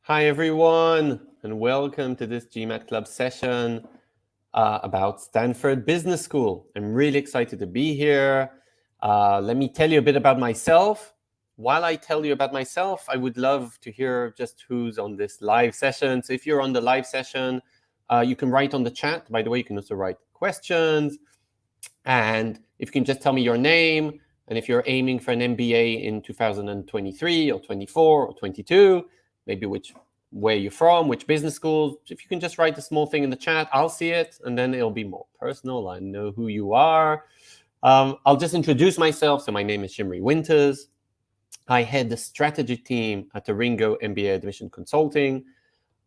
Hi, everyone, and welcome to this GMAT Club session about Stanford Business School. I'm really excited to be here. Let me tell you a bit about myself. While I tell you about myself, I would love to hear just who's on this live session. So if you're on the live session, you can write on the chat. By the way, you can also write questions. And if you can just tell me your name, and if you're aiming for an MBA in 2023 or 24 or 22, maybe where you're from, which business schools. If you can just write a small thing in the chat, I'll see it, and then it'll be more personal. I know who you are. I'll just introduce myself. So my name is Shimri Winters. I head the strategy team at the Ringo MBA Admission Consulting.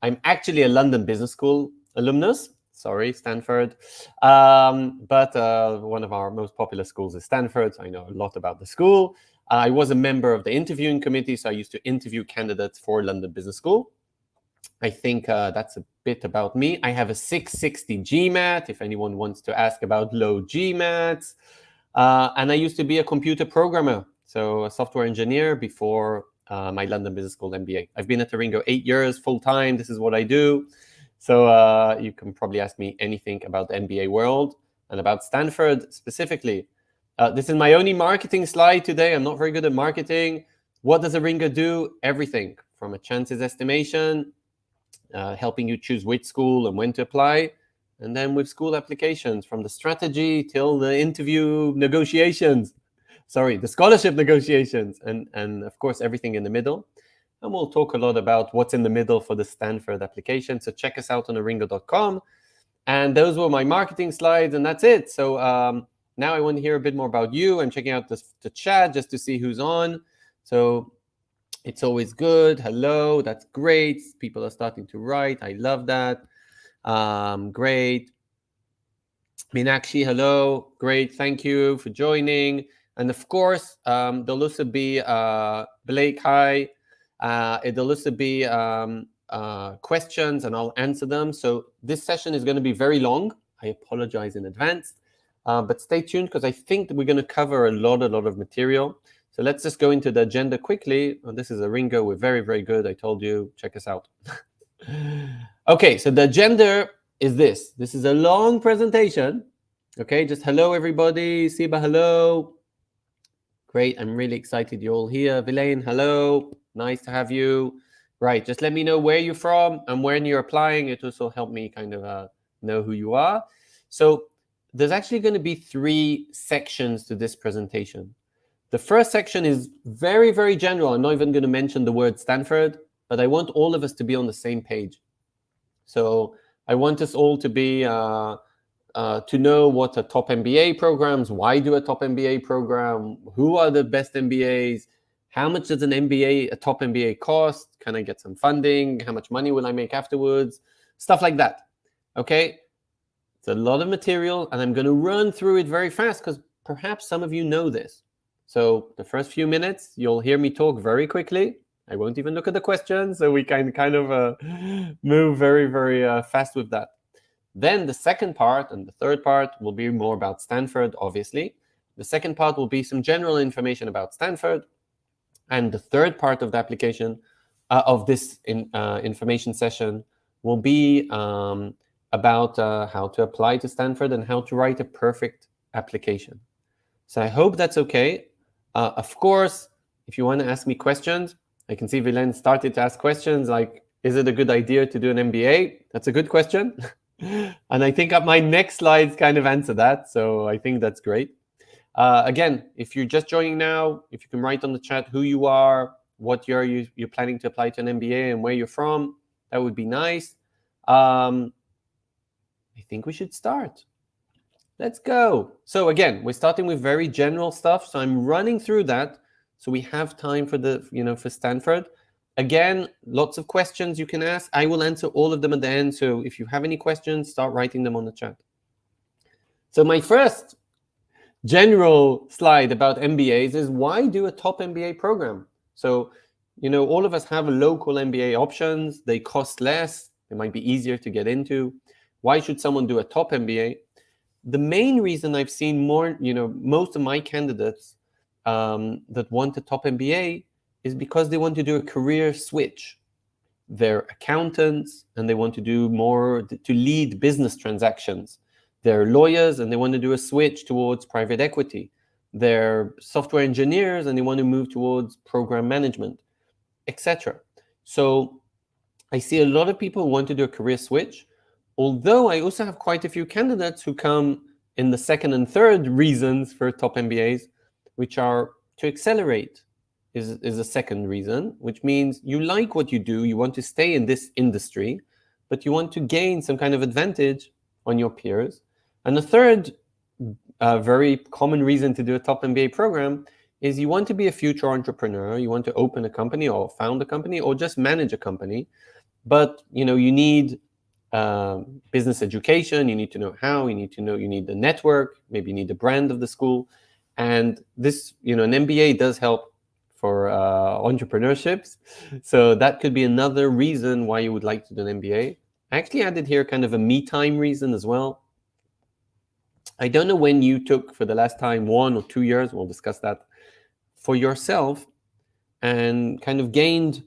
I'm actually a London Business School alumnus. Sorry, Stanford. But one of our most popular schools is Stanford, so I know a lot about the school. I was a member of the interviewing committee, so I used to interview candidates for London Business School. I think that's a bit about me. I have a 660 GMAT, if anyone wants to ask about low GMATs. And I used to be a computer programmer, so a software engineer before my London Business School MBA. I've been at the Ringo 8 years, full-time. This is what I do. So you can probably ask me anything about the MBA world and about Stanford specifically. This is my only marketing slide today. I'm not very good at marketing. What does a Ringo do? Everything from a chances estimation, helping you choose which school and when to apply, and then with school applications from the strategy till the interview negotiations. Sorry, the scholarship negotiations, and of course everything in the middle. And we'll talk a lot about what's in the middle for the Stanford application. So check us out on aringo.com. And those were my marketing slides, and that's it. So now I want to hear a bit more about you. I'm checking out the chat just to see who's on. So it's always good. Hello, that's great. People are starting to write. I love that. Great. Minakshi, hello. Great, thank you for joining. And of course, there'll also be Blake, hi. There'll also be questions, and I'll answer them. So this session is going to be very long. I apologize in advance. But stay tuned, because I think that we're going to cover a lot of material. So let's just go into the agenda quickly. Oh, this is a Ringo. We're very, very good. I told you, check us out. Okay, so the agenda is this. This is a long presentation. Okay, just hello, everybody. Siba, hello. Great, I'm really excited you're all here. Vilaine, hello. Nice to have you. Right, just let me know where you're from and when you're applying. It also helped me kind of know who you are. So there's actually going to be 3 sections to this presentation. The first section is very, very general. I'm not even going to mention the word Stanford, but I want all of us to be on the same page. So I want us all to be to know what are top MBA programs, why do a top MBA program, who are the best MBAs, how much does a top MBA cost, can I get some funding, how much money will I make afterwards, stuff like that. Okay, it's a lot of material, and I'm going to run through it very fast because perhaps some of you know this. So the first few minutes, you'll hear me talk very quickly. I won't even look at the questions, so we can kind of move very, very fast with that. Then the second part and the third part will be more about Stanford, obviously. The second part will be some general information about Stanford. And the third part of the application, of this information session, will be about how to apply to Stanford and how to write a perfect application. So I hope that's okay. Of course, if you want to ask me questions, I can see Vilaine started to ask questions like, is it a good idea to do an MBA? That's a good question. And I think my next slides kind of answer that. So I think that's great. Again, if you're just joining now, if you can write on the chat who you are, what year you're planning to apply to an MBA and where you're from, that would be nice. I think we should start. Let's go. So again, we're starting with very general stuff. So I'm running through that so we have time for for Stanford. Again, lots of questions you can ask. I will answer all of them at the end. So if you have any questions, start writing them on the chat. So my first general slide about MBAs is, why do a top MBA program? So, all of us have local MBA options. They cost less. They might be easier to get into. Why should someone do a top MBA? The main reason I've seen most of my candidates that want a top MBA is because they want to do a career switch. They're accountants and they want to do more to lead business transactions. They're lawyers and they want to do a switch towards private equity. They're software engineers and they want to move towards program management, etc. So I see a lot of people who want to do a career switch, although I also have quite a few candidates who come in the second and third reasons for top MBAs, which are to accelerate is a second reason, which means you like what you do, you want to stay in this industry, but you want to gain some kind of advantage on your peers. And the third very common reason to do a top MBA program is you want to be a future entrepreneur, you want to open a company or found a company or just manage a company, but you need business education, you need to know how, you need the network, maybe you need the brand of the school. And this, an MBA does help for entrepreneurships. So that could be another reason why you would like to do an MBA. I actually added here kind of a me time reason as well. I don't know when you took for the last time 1 or 2 years, we'll discuss that, for yourself and kind of gained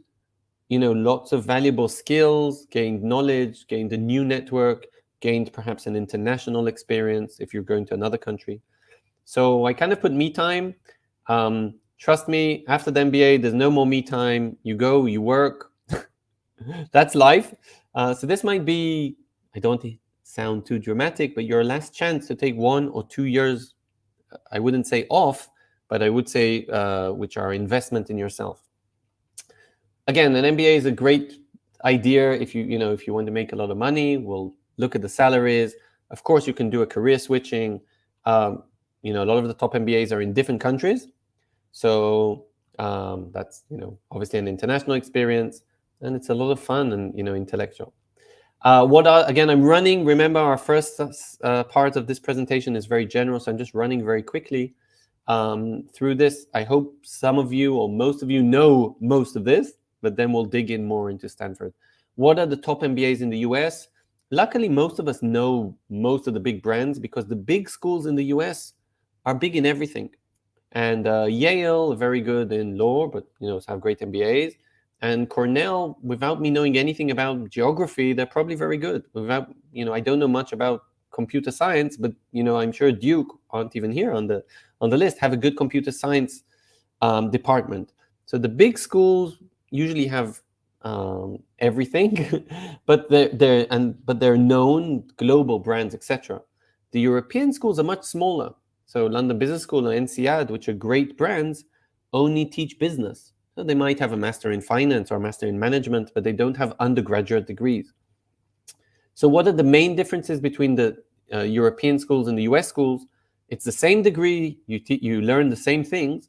lots of valuable skills, gained knowledge, gained a new network, gained perhaps an international experience if you're going to another country. So I kind of put me time. Trust me, after the MBA, there's no more me time. You go, you work. That's life. So this might be, I don't sound too dramatic, but your last chance to take 1 or 2 years, I wouldn't say off, but I would say which are investment in yourself. Again, an MBA is a great idea if you want to make a lot of money. We'll look at the salaries. Of course, you can do a career switching. A lot of the top MBAs are in different countries. So that's, obviously an international experience, and it's a lot of fun and, intellectual. Again, I'm running. Remember, our first part of this presentation is very general, so I'm just running very quickly through this. I hope some of you or most of you know most of this, but then we'll dig in more into Stanford. What are the top MBAs in the US? Luckily, most of us know most of the big brands because the big schools in the US are big in everything. And Yale, very good in law, but have great MBAs. And Cornell, without me knowing anything about geography, they're probably very good. Without, I don't know much about computer science, but I'm sure Duke aren't even here on the list, have a good computer science department. So the big schools usually have everything, but they're known global brands, etc. The European schools are much smaller. So London Business School and INSEAD, which are great brands, only teach business. So they might have a master in finance or a master in management, but they don't have undergraduate degrees. So what are the main differences between the European schools and the US schools? It's the same degree, you learn the same things,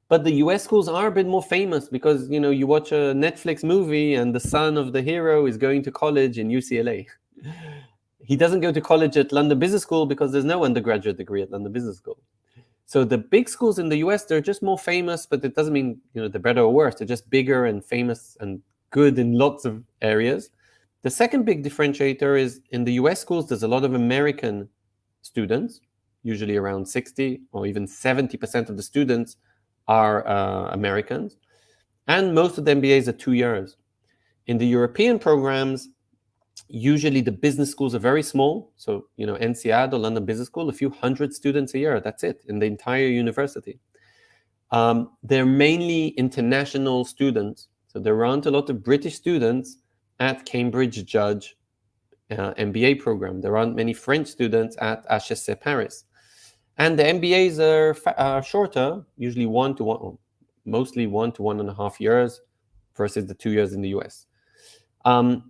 but the US schools are a bit more famous because, you watch a Netflix movie and the son of the hero is going to college in UCLA. He doesn't go to college at London Business School because there's no undergraduate degree at London Business School. So the big schools in the US, they're just more famous, but it doesn't mean they're better or worse. They're just bigger and famous and good in lots of areas. The second big differentiator is in the US schools, there's a lot of American students, usually around 60 or even 70% of the students are Americans. And most of the MBAs are 2 years. In the European programs, usually the business schools are very small. So, INSEAD or London Business School, a few hundred students a year. That's it in the entire university. They're mainly international students. So there aren't a lot of British students at Cambridge Judge MBA program. There aren't many French students at HEC Paris. And the MBAs are shorter, usually 1 to 1, mostly 1 to 1.5 years versus the 2 years in the US.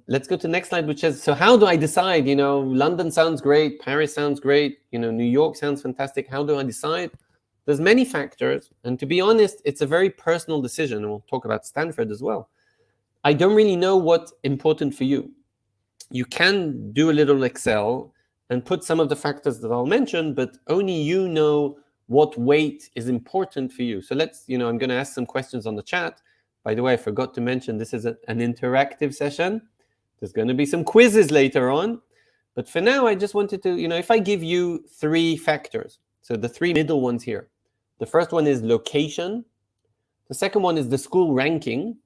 Let's go to the next slide, which is, so how do I decide? London sounds great, Paris sounds great, New York sounds fantastic. How do I decide? There's many factors, and to be honest, it's a very personal decision, and we'll talk about Stanford as well. I don't really know what's important for you. You can do a little Excel and put some of the factors that I'll mention, but only you know what weight is important for you. So let's, I'm going to ask some questions on the chat. By the way, I forgot to mention this is an interactive session. There's going to be some quizzes later on. But for now, I just wanted to, if I give you 3 factors, so the 3 middle ones here, The first one is location. The second one is the school ranking.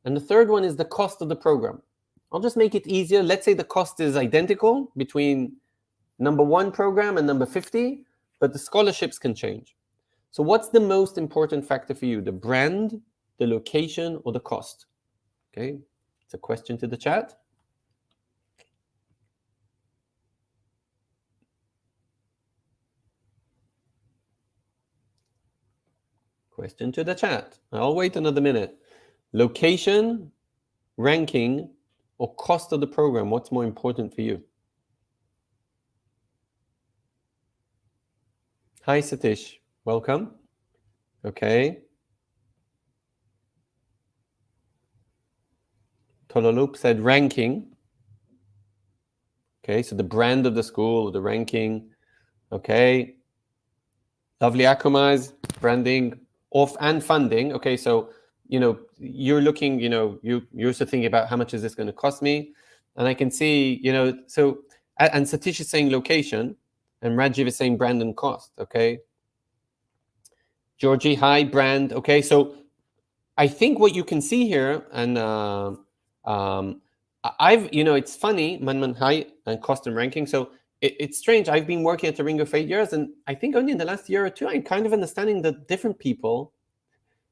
And the third one is the cost of the program. I'll just make it easier. Let's say the cost is identical between number 1 program and number 50, but the scholarships can change. So what's the most important factor for you? The brand, the location, or the cost? Okay, it's a question to the chat. Question to the chat. I'll wait another minute. Location, ranking, or cost of the program? What's more important for you? Hi, Satish. Welcome. Okay. Tololoop said ranking. Okay, so the brand of the school, the ranking. Okay. Lovely Akamai's branding off and funding. Okay, so you're looking, you're also thinking about how much is this going to cost me, and I can see, so and Satish is saying location, and Rajiv is saying brand and cost. Okay, Georgie, hi, brand. Okay, so I think what you can see here, and it's funny, Manman, hi, and cost and ranking. So it's strange. I've been working at the Ringo for 8 years, and I think only in the last year or two, I'm kind of understanding that different people,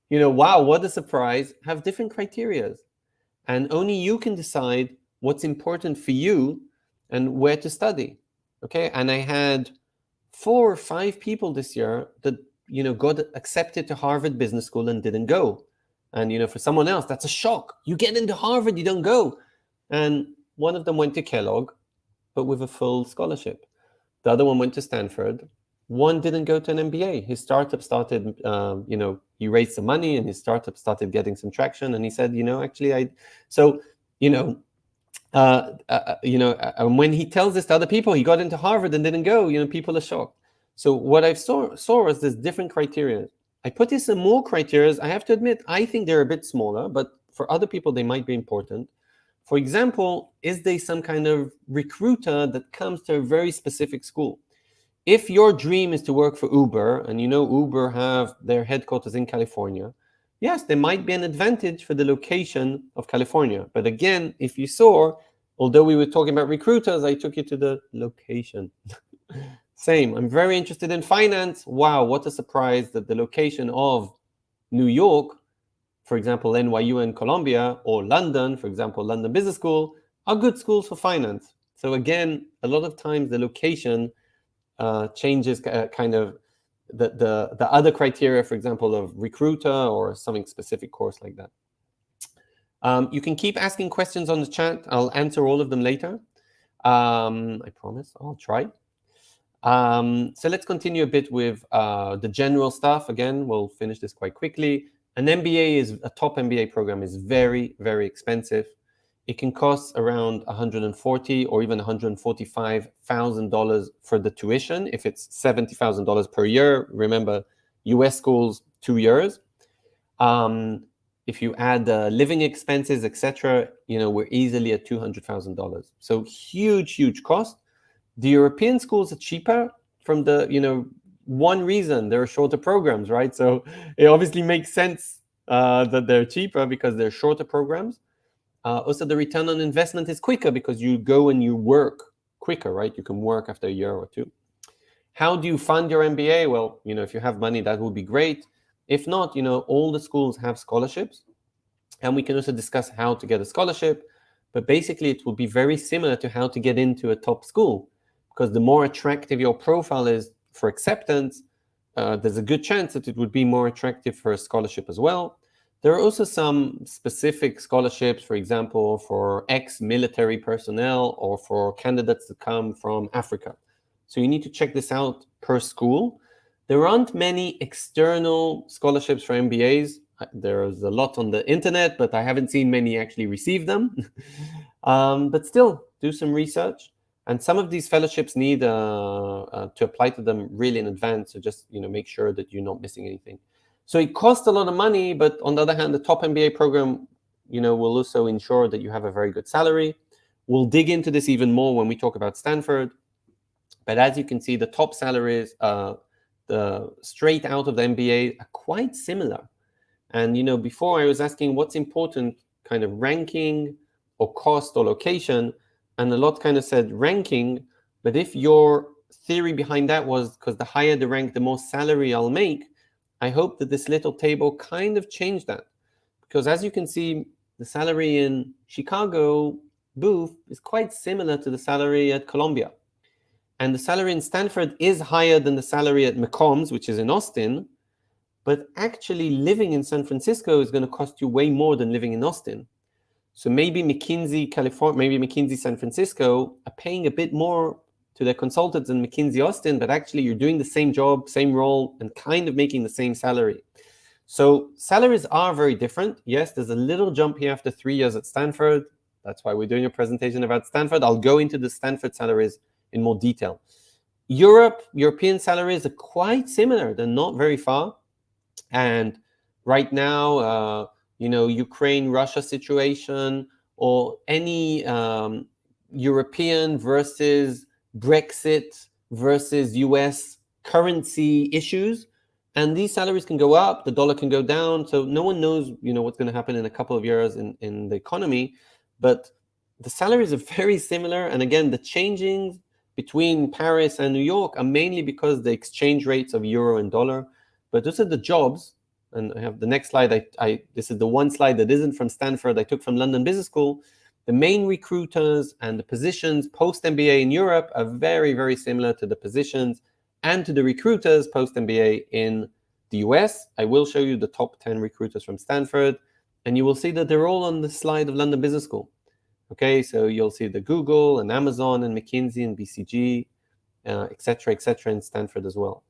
wow, what a surprise, have different criterias. And only you can decide what's important for you and where to study. Okay, and I had 4 or 5 people this year that, got accepted to Harvard Business School and didn't go. And, for someone else, that's a shock. You get into Harvard, you don't go. And one of them went to Kellogg, but with a full scholarship. The other one went to Stanford. One didn't go to an MBA. His startup started, he raised some money and his startup started getting some traction. And he said, actually, and when he tells this to other people, he got into Harvard and didn't go, people are shocked. So what I saw was this different criteria. I put in some more criteria. I have to admit, I think they're a bit smaller, but for other people, they might be important. For example, is there some kind of recruiter that comes to a very specific school? If your dream is to work for Uber, and Uber have their headquarters in California, yes, there might be an advantage for the location of California. But again, if you saw, although we were talking about recruiters, I took you to the location. Same, I'm very interested in finance. Wow, what a surprise that the location of New York, for example, NYU and Columbia, or London, for example, London Business School, are good schools for finance. So again, a lot of times the location changes kind of the other criteria, for example, of recruiter or something specific course like that. You can keep asking questions on the chat. I'll answer all of them later. I promise, I'll try. So let's continue a bit with the general stuff. Again, we'll finish this quite quickly. A top MBA program is very, very expensive. It can cost around $140,000 or even $145,000 for the tuition if it's $70,000 per year. Remember, US schools, 2 years. If you add living expenses, etc., we're easily at $200,000. So huge cost. The European schools are cheaper from the, one reason, there are shorter programs, right? So it obviously makes sense that they're cheaper because they're shorter programs. Also, the return on investment is quicker because you go and you work quicker, right? You can work after a year or two. How do you fund your MBA? Well, if you have money, that would be great. If not, all the schools have scholarships, and we can also discuss how to get a scholarship. But basically, it will be very similar to how to get into a top school, because the more attractive your profile is for acceptance, there's a good chance that it would be more attractive for a scholarship as well. There are also some specific scholarships, for example, for ex-military personnel or for candidates that come from Africa. So you need to check this out per school. There aren't many external scholarships for MBAs. There's a lot on the internet, but I haven't seen many actually receive them. But still, do some research. And some of these fellowships need to apply to them really in advance. So just make sure that you're not missing anything. So it costs a lot of money, but on the other hand, the top MBA program, will also ensure that you have a very good salary. We'll dig into this even more when we talk about Stanford. But as you can see, the top salaries straight out of the MBA are quite similar. And before I was asking what's important, kind of ranking or cost or location, and a lot kind of said ranking. But if your theory behind that was because the higher the rank, the more salary I'll make, I hope that this little table kind of changed that. Because as you can see, the salary in Chicago Booth is quite similar to the salary at Columbia. And the salary in Stanford is higher than the salary at McCombs, which is in Austin. But actually living in San Francisco is going to cost you way more than living in Austin. So maybe McKinsey California, maybe McKinsey San Francisco are paying a bit more to their consultants than McKinsey Austin, but actually you're doing the same job, same role, and kind of making the same salary. So salaries are very different. Yes, there's a little jump here after 3 years at Stanford. That's why we're doing a presentation about Stanford. I'll go into the Stanford salaries in more detail. European salaries are quite similar. They're not very far. And right now, Ukraine-Russia situation or any European versus Brexit versus US currency issues, and these salaries can go up, the dollar can go down, so no one knows what's going to happen in a couple of years in the economy, but the salaries are very similar. And again, the changing between Paris and New York are mainly because the exchange rates of euro and dollar. But those are the jobs, and I have the next slide. This is the one slide that isn't from Stanford. I took from London Business School. The main recruiters and the positions post-MBA in Europe are very, very similar to the positions and to the recruiters post-MBA in the US. I will show you the top 10 recruiters from Stanford, and you will see that they're all on the slide of London Business School. Okay, so you'll see the Google and Amazon and McKinsey and BCG, et cetera, in Stanford as well.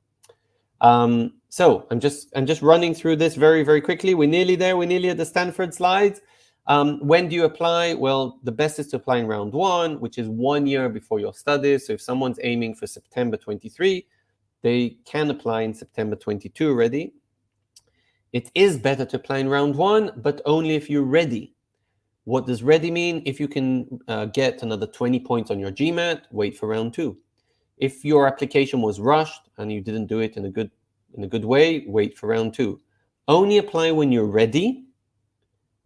So I'm just running through this very, very quickly. We're nearly there. We're nearly at the Stanford slides. When do you apply? Well, the best is to apply in round 1, which is 1 year before your studies. So if someone's aiming for September 23, they can apply in September 22 already. It is better to apply in round 1, but only if you're ready. What does ready mean? If you can get another 20 points on your GMAT, wait for round 2. If your application was rushed and you didn't do it in a good way, wait for round 2. Only apply when you're ready,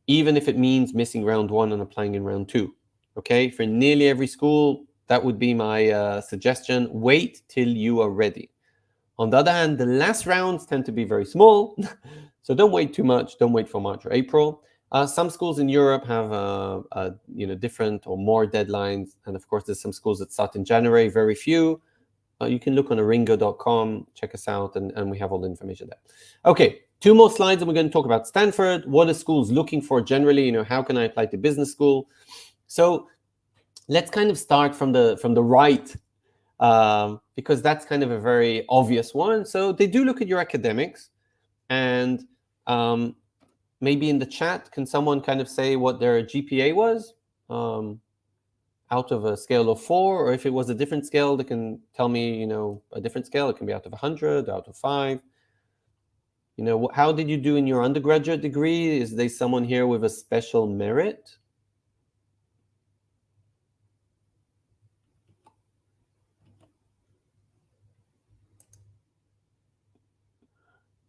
even if it means missing round 1 and applying in round 2. Okay, for nearly every school, that would be my suggestion. Wait till you are ready. On the other hand, the last rounds tend to be very small, so don't wait too much. Don't wait for March or April. Some schools in Europe have different or more deadlines, and of course, there's some schools that start in January. Very few. You can look on aringo.com, check us out, and we have all the information there. Okay, 2 more slides, and we're going to talk about Stanford. What are schools looking for generally? How can I apply to business school? So let's kind of start from the right, because that's kind of a very obvious one. So they do look at your academics, and maybe in the chat, can someone kind of say what their GPA was out of a scale of 4, or if it was a different scale, they can tell me, a different scale. It can be out of 100, out of 5. How did you do in your undergraduate degree? Is there someone here with a special merit?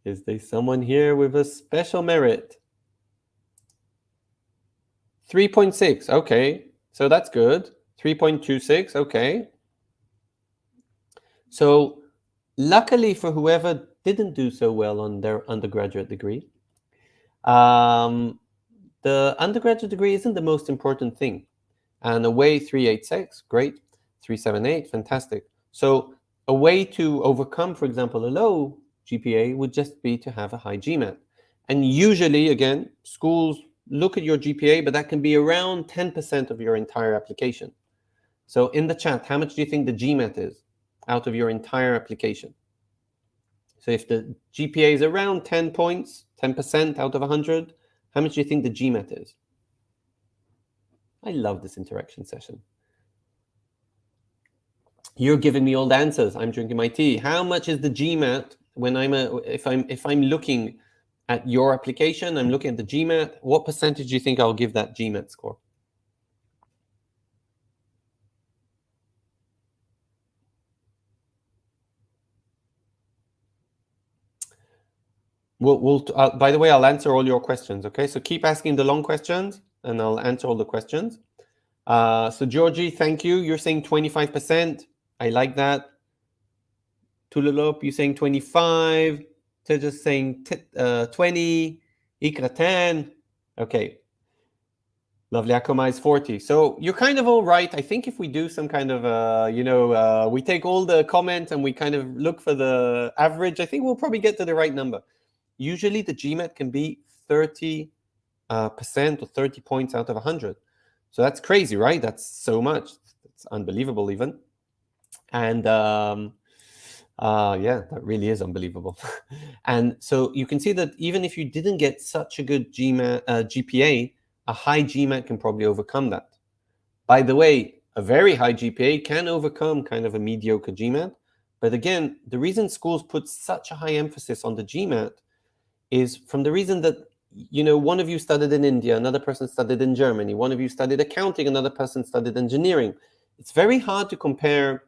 Is there someone here with a special merit? 3.6, okay. So that's good. 3.26, okay. So luckily for whoever didn't do so well on their undergraduate degree, the undergraduate degree isn't the most important thing. And a way 386, great. 378, fantastic. So a way to overcome, for example, a low GPA would just be to have a high GMAT. And usually, again, schools look at your GPA, but that can be around 10% of your entire application. So in the chat, how much do you think the GMAT is out of your entire application? So if the GPA is around 10 points, 10% out of 100, how much do you think the GMAT is? I love this interaction session. You're giving me all the answers. I'm drinking my tea. How much is the GMAT when if I'm looking at your application, I'm looking at the GMAT, what percentage do you think I'll give that GMAT score? By the way, I'll answer all your questions, okay? So keep asking the long questions, and I'll answer all the questions. So Georgie, thank you. You're saying 25%. I like that. Tululop, you're saying 25. Teja's saying 20. Ikra 10. Okay. Lovely. Akoma is 40. So you're kind of all right. I think if we do some kind of, we take all the comments and we kind of look for the average, I think we'll probably get to the right number. Usually the GMAT can be 30% or 30 points out of 100. So that's crazy, right? That's so much. It's unbelievable even. And yeah, that really is unbelievable. And so you can see that even if you didn't get such a good GPA, a high GMAT can probably overcome that. By the way, a very high GPA can overcome kind of a mediocre GMAT. But again, the reason schools put such a high emphasis on the GMAT is from the reason that, one of you studied in India, another person studied in Germany, one of you studied accounting, another person studied engineering. It's very hard to compare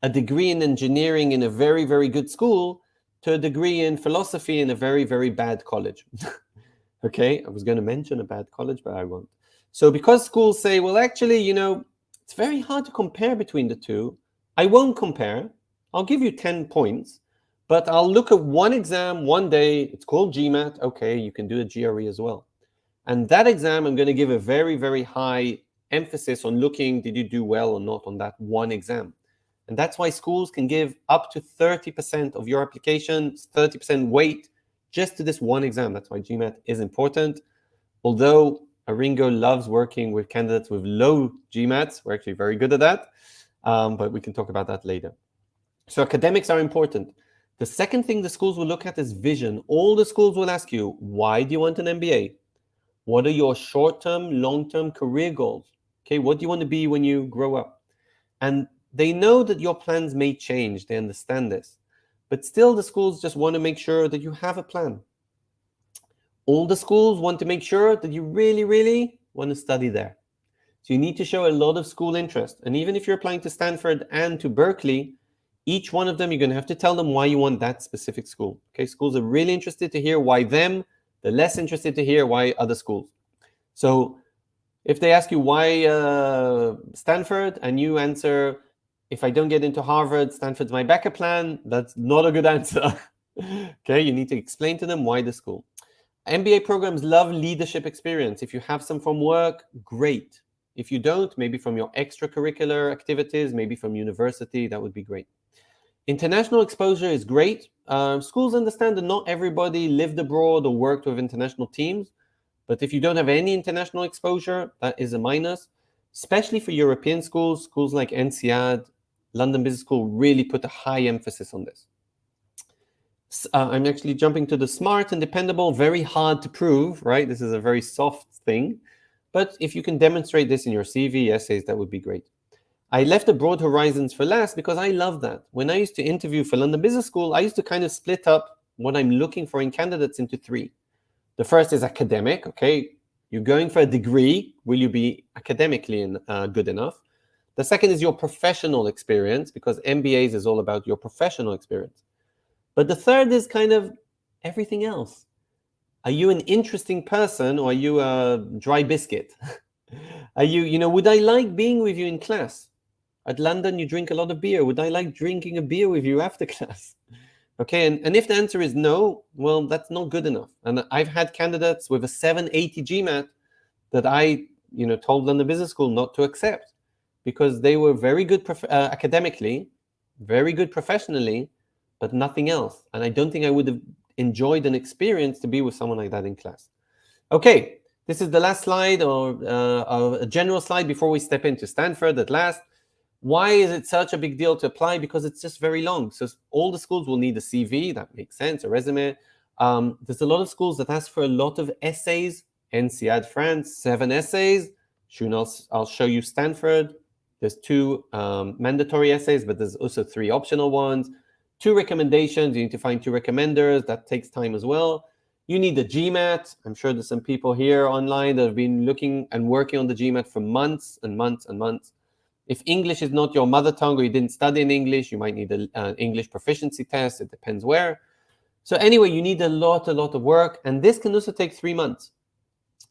a degree in engineering in a very, very good school to a degree in philosophy in a very, very bad college. Okay, I was going to mention a bad college, but I won't. So because schools say, well, actually, it's very hard to compare between the two, I won't compare. I'll give you 10 points, but I'll look at one exam one day. It's called GMAT. Okay, you can do a GRE as well. And that exam, I'm going to give a very, very high emphasis on looking, did you do well or not on that one exam? And that's why schools can give up to 30% of your application, 30% weight, just to this one exam. That's why GMAT is important. Although Aringo loves working with candidates with low GMATs. We're actually very good at that, but we can talk about that later. So academics are important. The second thing the schools will look at is vision. All the schools will ask you, why do you want an MBA? What are your short-term, long-term career goals? Okay, what do you want to be when you grow up? And they know that your plans may change. They understand this. But still, the schools just want to make sure that you have a plan. All the schools want to make sure that you really, really want to study there. So you need to show a lot of school interest. And even if you're applying to Stanford and to Berkeley, each one of them, you're going to have to tell them why you want that specific school. Okay, schools are really interested to hear why them. They're less interested to hear why other schools. So if they ask you why Stanford, and you answer, if I don't get into Harvard, Stanford's my backup plan, that's not a good answer. Okay, you need to explain to them why the school. MBA programs love leadership experience. If you have some from work, great. If you don't, maybe from your extracurricular activities, maybe from university, that would be great. International exposure is great. Schools understand that not everybody lived abroad or worked with international teams. But if you don't have any international exposure, that is a minus, especially for European schools. Schools like INSEAD, London Business School really put a high emphasis on this. I'm actually jumping to the smart and dependable, very hard to prove, right? This is a very soft thing. But if you can demonstrate this in your CV, essays, that would be great. I left the broad horizons for last because I love that. When I used to interview for London Business School, I used to kind of split up what I'm looking for in candidates into three. The first is academic, okay? You're going for a degree. Will you be academically good enough? The second is your professional experience, because MBAs is all about your professional experience. But the third is kind of everything else. Are you an interesting person, or are you a dry biscuit? Are you, would I like being with you in class? At London, you drink a lot of beer. Would I like drinking a beer with you after class? Okay, and if the answer is no, well, that's not good enough. And I've had candidates with a 780 GMAT that I, told London Business School not to accept, because they were very good academically, very good professionally, but nothing else. And I don't think I would have enjoyed an experience to be with someone like that in class. Okay, this is the last slide, or a general slide before we step into Stanford at last. Why is it such a big deal to apply? Because it's just very long. So all the schools will need a CV. That makes sense, a resume. There's a lot of schools that ask for a lot of essays. INSEAD France, 7 essays. Soon I'll show you Stanford. There's 2 mandatory essays, but there's also 3 optional ones. 2 recommendations. You need to find 2 recommenders. That takes time as well. You need the GMAT. I'm sure there's some people here online that have been looking and working on the GMAT for months and months and months. If English is not your mother tongue, or you didn't study in English, you might need an English proficiency test. It depends where. So anyway, you need a lot of work, and this can also take 3 months.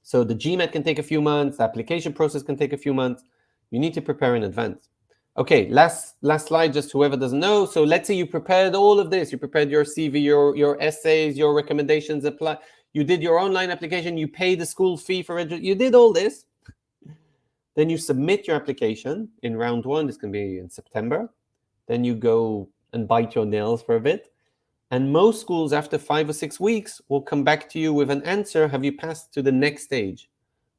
So the GMAT can take a few months, the application process can take a few months. You need to prepare in advance. Okay, last slide, just whoever doesn't know. So let's say you prepared all of this. You prepared your CV, your essays, your recommendations, you did your online application, you paid the school fee for it, you did all this. Then you submit your application in round 1. This can be in September. Then you go and bite your nails for a bit. And most schools, after 5 or 6 weeks, will come back to you with an answer. Have you passed to the next stage?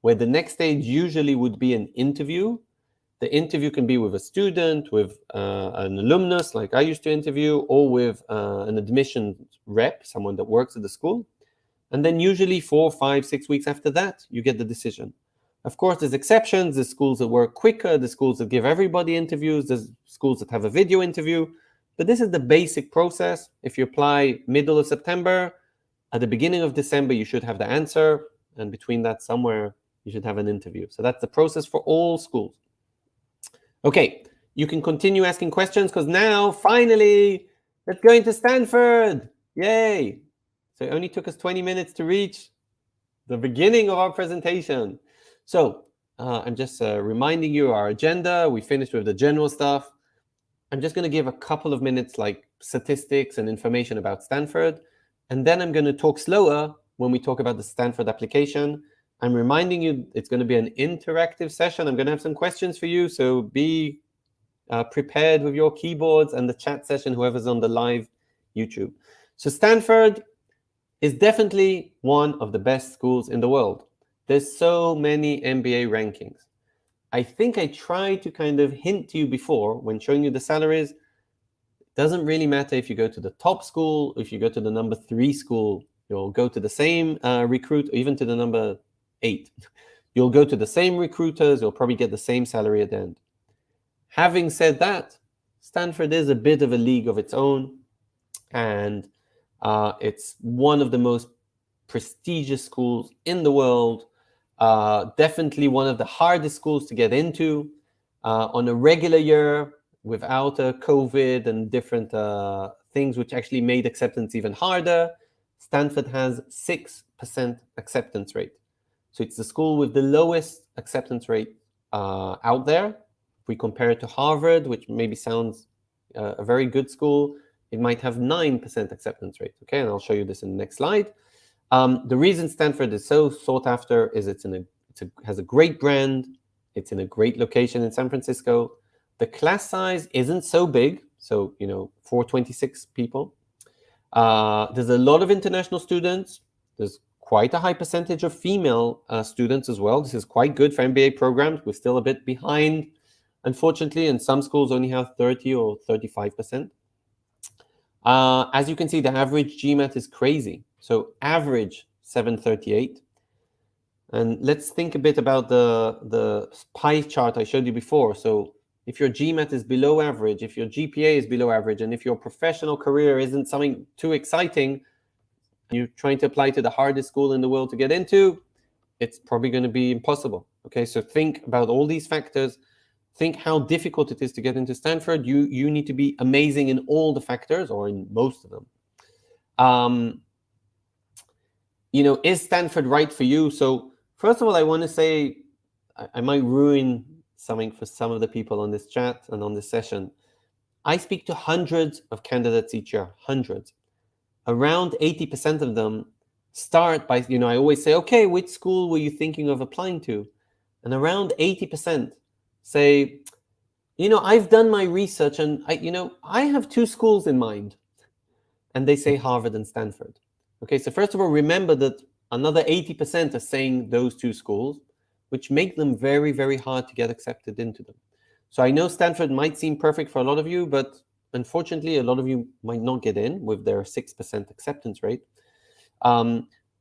Where the next stage usually would be an interview. The interview can be with a student, with an alumnus, like I used to interview, or with an admissions rep, someone that works at the school. And then usually 4, 5, 6 weeks after that, you get the decision. Of course, there's exceptions. There's schools that work quicker. There's schools that give everybody interviews. There's schools that have a video interview. But this is the basic process. If you apply middle of September, at the beginning of December, you should have the answer. And between that, somewhere, you should have an interview. So that's the process for all schools. Okay, you can continue asking questions because now, finally, let's go into Stanford. Yay. So it only took us 20 minutes to reach the beginning of our presentation. So I'm just reminding you our agenda. We finished with the general stuff. I'm just going to give a couple of minutes like statistics and information about Stanford. And then I'm going to talk slower when we talk about the Stanford application. I'm reminding you it's going to be an interactive session. I'm going to have some questions for you. So be prepared with your keyboards and the chat session, whoever's on the live YouTube. So Stanford is definitely one of the best schools in the world. There's so many MBA rankings. I think I tried to kind of hint to you before when showing you the salaries. It doesn't really matter if you go to the top school, if you go to the number 3 school, you'll go to the same recruit, or even to the number 8. You'll go to the same recruiters, you'll probably get the same salary at the end. Having said that, Stanford is a bit of a league of its own, and it's one of the most prestigious schools in the world. Definitely one of the hardest schools to get into. On a regular year, without COVID and different things which actually made acceptance even harder, Stanford has 6% acceptance rate. So it's the school with the lowest acceptance rate out there. If we compare it to Harvard, which maybe sounds a very good school, it might have 9% acceptance rate. Okay, and I'll show you this in the next slide. The reason Stanford is so sought after is it has a great brand. It's in a great location in San Francisco. The class size isn't so big, so 426 people. There's a lot of international students. There's quite a high percentage of female students as well. This is quite good for MBA programs. We're still a bit behind, unfortunately, and some schools only have 30 or 35%. As you can see, the average GMAT is crazy. So average 738. And let's think a bit about the pie chart I showed you before. So if your GMAT is below average, if your GPA is below average, and if your professional career isn't something too exciting, you're trying to apply to the hardest school in the world to get into, it's probably going to be impossible. Okay, so think about all these factors. Think how difficult it is to get into Stanford. You need to be amazing in all the factors, or in most of them. Is Stanford right for you? So first of all, I want to say I might ruin something for some of the people on this chat and on this session. I speak to hundreds of candidates each year, hundreds. Around 80% of them start by, I always say, okay, which school were you thinking of applying to? And around 80% say, I've done my research and I have 2 schools in mind. And they say Harvard and Stanford. Okay, so first of all, remember that another 80% are saying those 2 schools, which make them very, very hard to get accepted into them. So I know Stanford might seem perfect for a lot of you, but unfortunately, a lot of you might not get in with their 6% acceptance rate.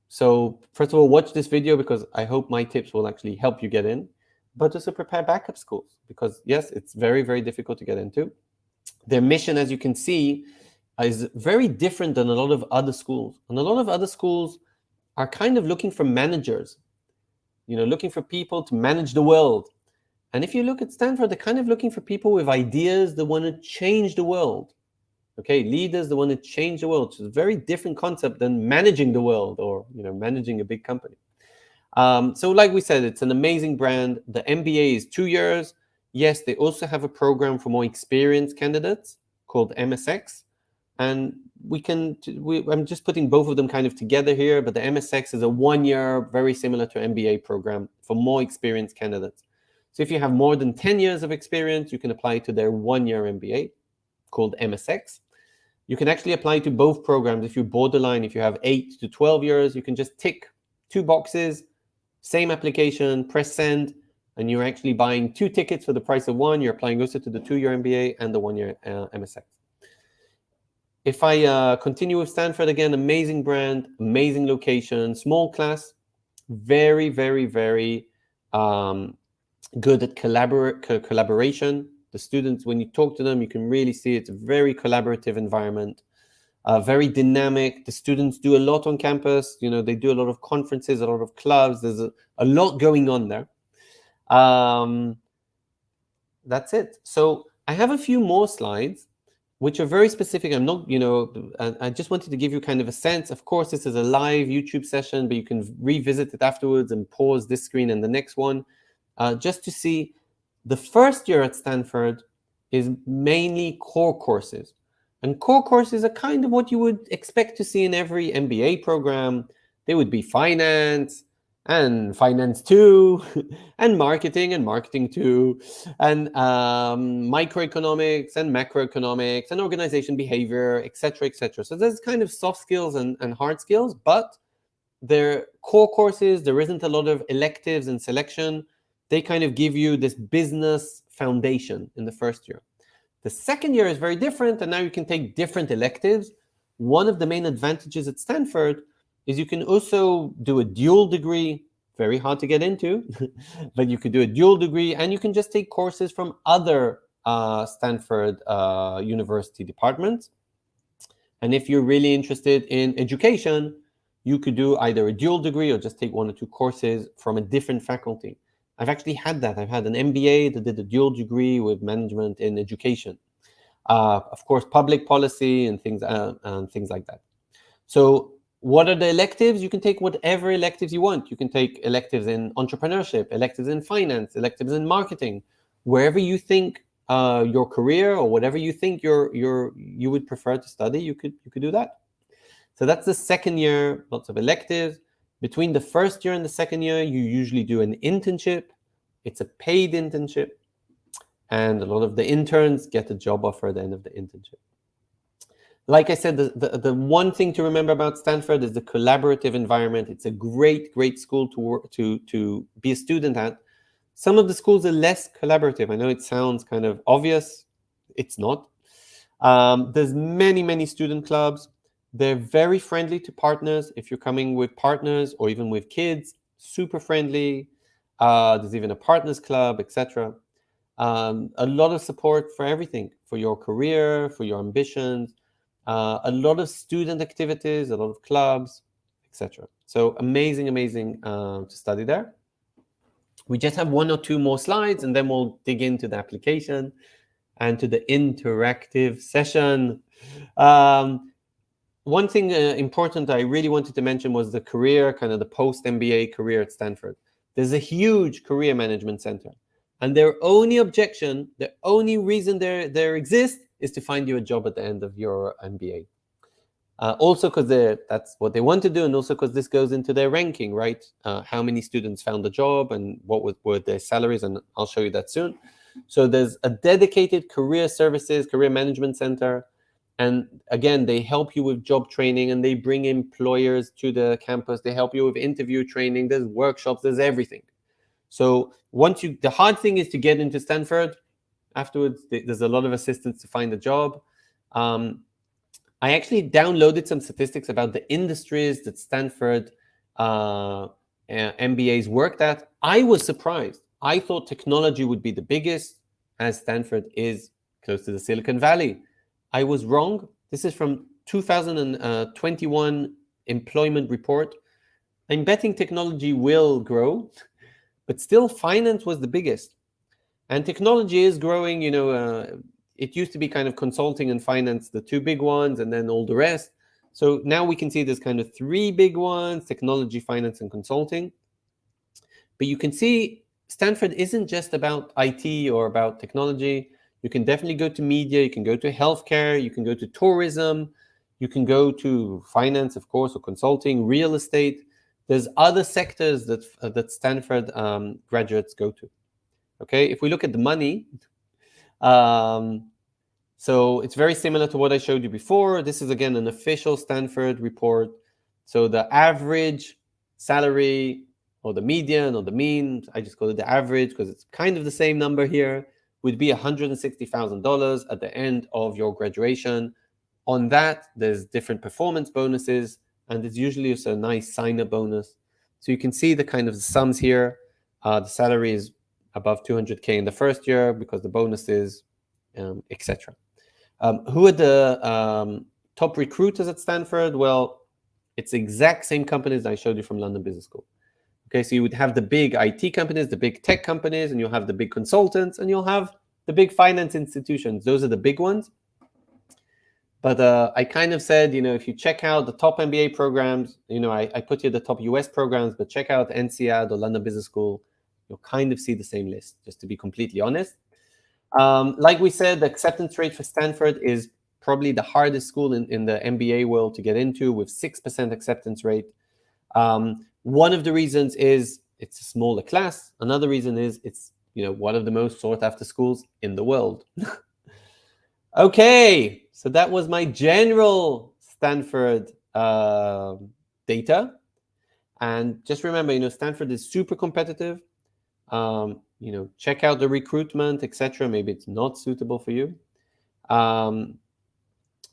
So first of all, watch this video because I hope my tips will actually help you get in, but also prepare backup schools because yes, it's very, very difficult to get into. Their mission, as you can see, is very different than a lot of other schools. And a lot of other schools are kind of looking for managers, looking for people to manage the world. And if you look at Stanford, they're kind of looking for people with ideas that want to change the world. Okay, leaders, they want to change the world. It's a very different concept than managing the world or managing a big company. So like we said, it's an amazing brand. The MBA is 2 years. Yes, they also have a program for more experienced candidates called MSX. And I'm just putting both of them kind of together here, but the MSX is a 1 year, very similar to MBA program for more experienced candidates. So if you have more than 10 years of experience, you can apply to their 1 year MBA called MSX. You can actually apply to both programs. If you're borderline, if you have 8 to 12 years, you can just tick 2 boxes, same application, press send, and you're actually buying 2 tickets for the price of 1. You're applying also to the 2 year MBA and the 1 year MSX. If I continue with Stanford again, amazing brand, amazing location, small class, very, very, very good at collaboration. The students, when you talk to them, you can really see it's a very collaborative environment, very dynamic. The students do a lot on campus. They do a lot of conferences, a lot of clubs. There's a lot going on there. That's it. So I have a few more slides, which are very specific. I'm not, I just wanted to give you kind of a sense. Of course, this is a live YouTube session, but you can revisit it afterwards and pause this screen and the next one, just to see the first year at Stanford is mainly core courses. And core courses are kind of what you would expect to see in every MBA program. They would be finance, and finance 2, and marketing 2, and microeconomics and macroeconomics and organization behavior, etc., etc. So there's kind of soft skills and hard skills, but they're core courses. There isn't a lot of electives and selection. They kind of give you this business foundation in the first year. The second year is very different, and now you can take different electives. One of the main advantages at Stanford is you can also do a dual degree, very hard to get into, but you could do a dual degree, and you can just take courses from other Stanford university departments. And if you're really interested in education, you could do either a dual degree or just take 1 or 2 courses from a different faculty. I've actually had that. I've had an MBA that did a dual degree with management in education. Of course, public policy and things like that. So what are the electives? You can take whatever electives you want. You can take electives in entrepreneurship, electives in finance, electives in marketing, wherever you think your career or whatever you think you would prefer to study, you could do that. So that's the second year, lots of electives. Between the first year and the second year, you usually do an internship. It's a paid internship. And a lot of the interns get a job offer at the end of the internship. Like I said, the one thing to remember about Stanford is the collaborative environment. It's a great, great school to be a student at. Some of the schools are less collaborative. I know it sounds kind of obvious. It's not. There's many, many student clubs. They're very friendly to partners. If you're coming with partners or even with kids, super friendly. There's even a partners club, etc. A lot of support for everything, for your career, for your ambitions. A lot of student activities, a lot of clubs, etc. So amazing, amazing to study there. We just have 1 or 2 more slides, and then we'll dig into the application and to the interactive session. One thing important I really wanted to mention was the career, kind of the post-MBA career at Stanford. There's a huge career management center. And their only objection, the only reason there exists is to find you a job at the end of your MBA. Also because that's what they want to do, and also because this goes into their ranking, right? How many students found a job and what were their salaries, and I'll show you that soon. So there's a dedicated career services, career management center. And again, they help you with job training, and they bring employers to the campus. They help you with interview training. There's workshops, there's everything. So the hard thing is to get into Stanford. Afterwards, there's a lot of assistance to find a job. I actually downloaded some statistics about the industries that Stanford MBAs worked at. I was surprised. I thought technology would be the biggest, as Stanford is close to the Silicon Valley. I was wrong. This is from 2021 employment report. I'm betting technology will grow, but still finance was the biggest. And technology is growing, it used to be kind of consulting and finance, the two big ones, and then all the rest. So now we can see there's kind of three big ones: technology, finance, and consulting. But you can see Stanford isn't just about IT or about technology. You can definitely go to media, you can go to healthcare, you can go to tourism, you can go to finance, of course, or consulting, real estate. There's other sectors that Stanford graduates go to. Okay, if we look at the money, so it's very similar to what I showed you before. This is, again, an official Stanford report. So the average salary, or the median, or the mean, I just call it the average because it's kind of the same number here, would be $160,000 at the end of your graduation. On that, there's different performance bonuses, and there's usually also a nice sign-up bonus. So you can see the kind of sums here. The salary is above 200K in the first year because the bonuses, etc. Who are the top recruiters at Stanford? Well, it's the exact same companies I showed you from London Business School. Okay, so you would have the big IT companies, the big tech companies, and you'll have the big consultants, and you'll have the big finance institutions. Those are the big ones. But I kind of said, if you check out the top MBA programs, I put here the top US programs, but check out NCAD or London Business School, you'll kind of see the same list, just to be completely honest. Like we said, the acceptance rate for Stanford is probably the hardest school in the MBA world to get into, with 6% acceptance rate. One of the reasons is it's a smaller class. Another reason is it's one of the most sought after schools in the world. Okay, so that was my general Stanford data. And just remember, Stanford is super competitive. Check out the recruitment, etc. Maybe it's not suitable for you.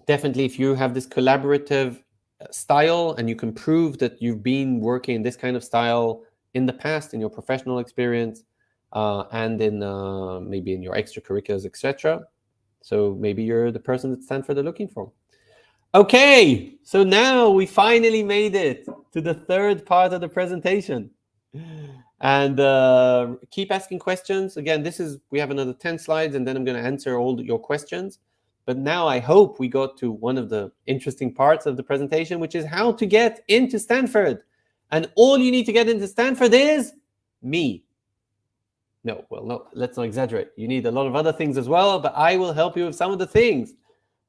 Definitely, if you have this collaborative style and you can prove that you've been working in this kind of style in the past in your professional experience and in maybe in your extracurriculars, etc. So maybe you're the person that Stanford are looking for. Okay, so now we finally made it to the third part of the presentation. And keep asking questions. Again, we have another 10 slides, and then I'm going to answer all your questions. But now I hope we got to one of the interesting parts of the presentation, which is how to get into Stanford. And all you need to get into Stanford is me. No, let's not exaggerate. You need a lot of other things as well, but I will help you with some of the things.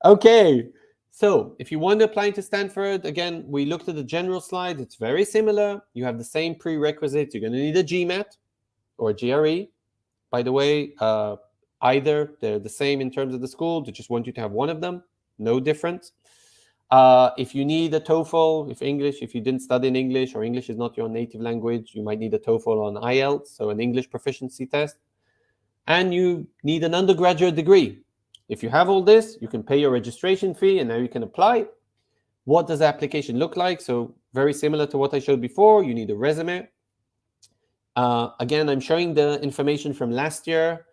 Okay, so if you want to apply to Stanford, again, we looked at the general slide. It's very similar. You have the same prerequisites. You're going to need a Gmat or a GRE. By the way, either they're the same in terms of the school. They just want you to have one of them. No difference. If you need a TOEFL, if you didn't study in English or English is not your native language, you might need a TOEFL on IELTS, so an English proficiency test. And you need an undergraduate degree. If you have all this, you can pay your registration fee, and now you can apply. What does the application look like? So very similar to what I showed before. You need a resume. Again, I'm showing the information from last year.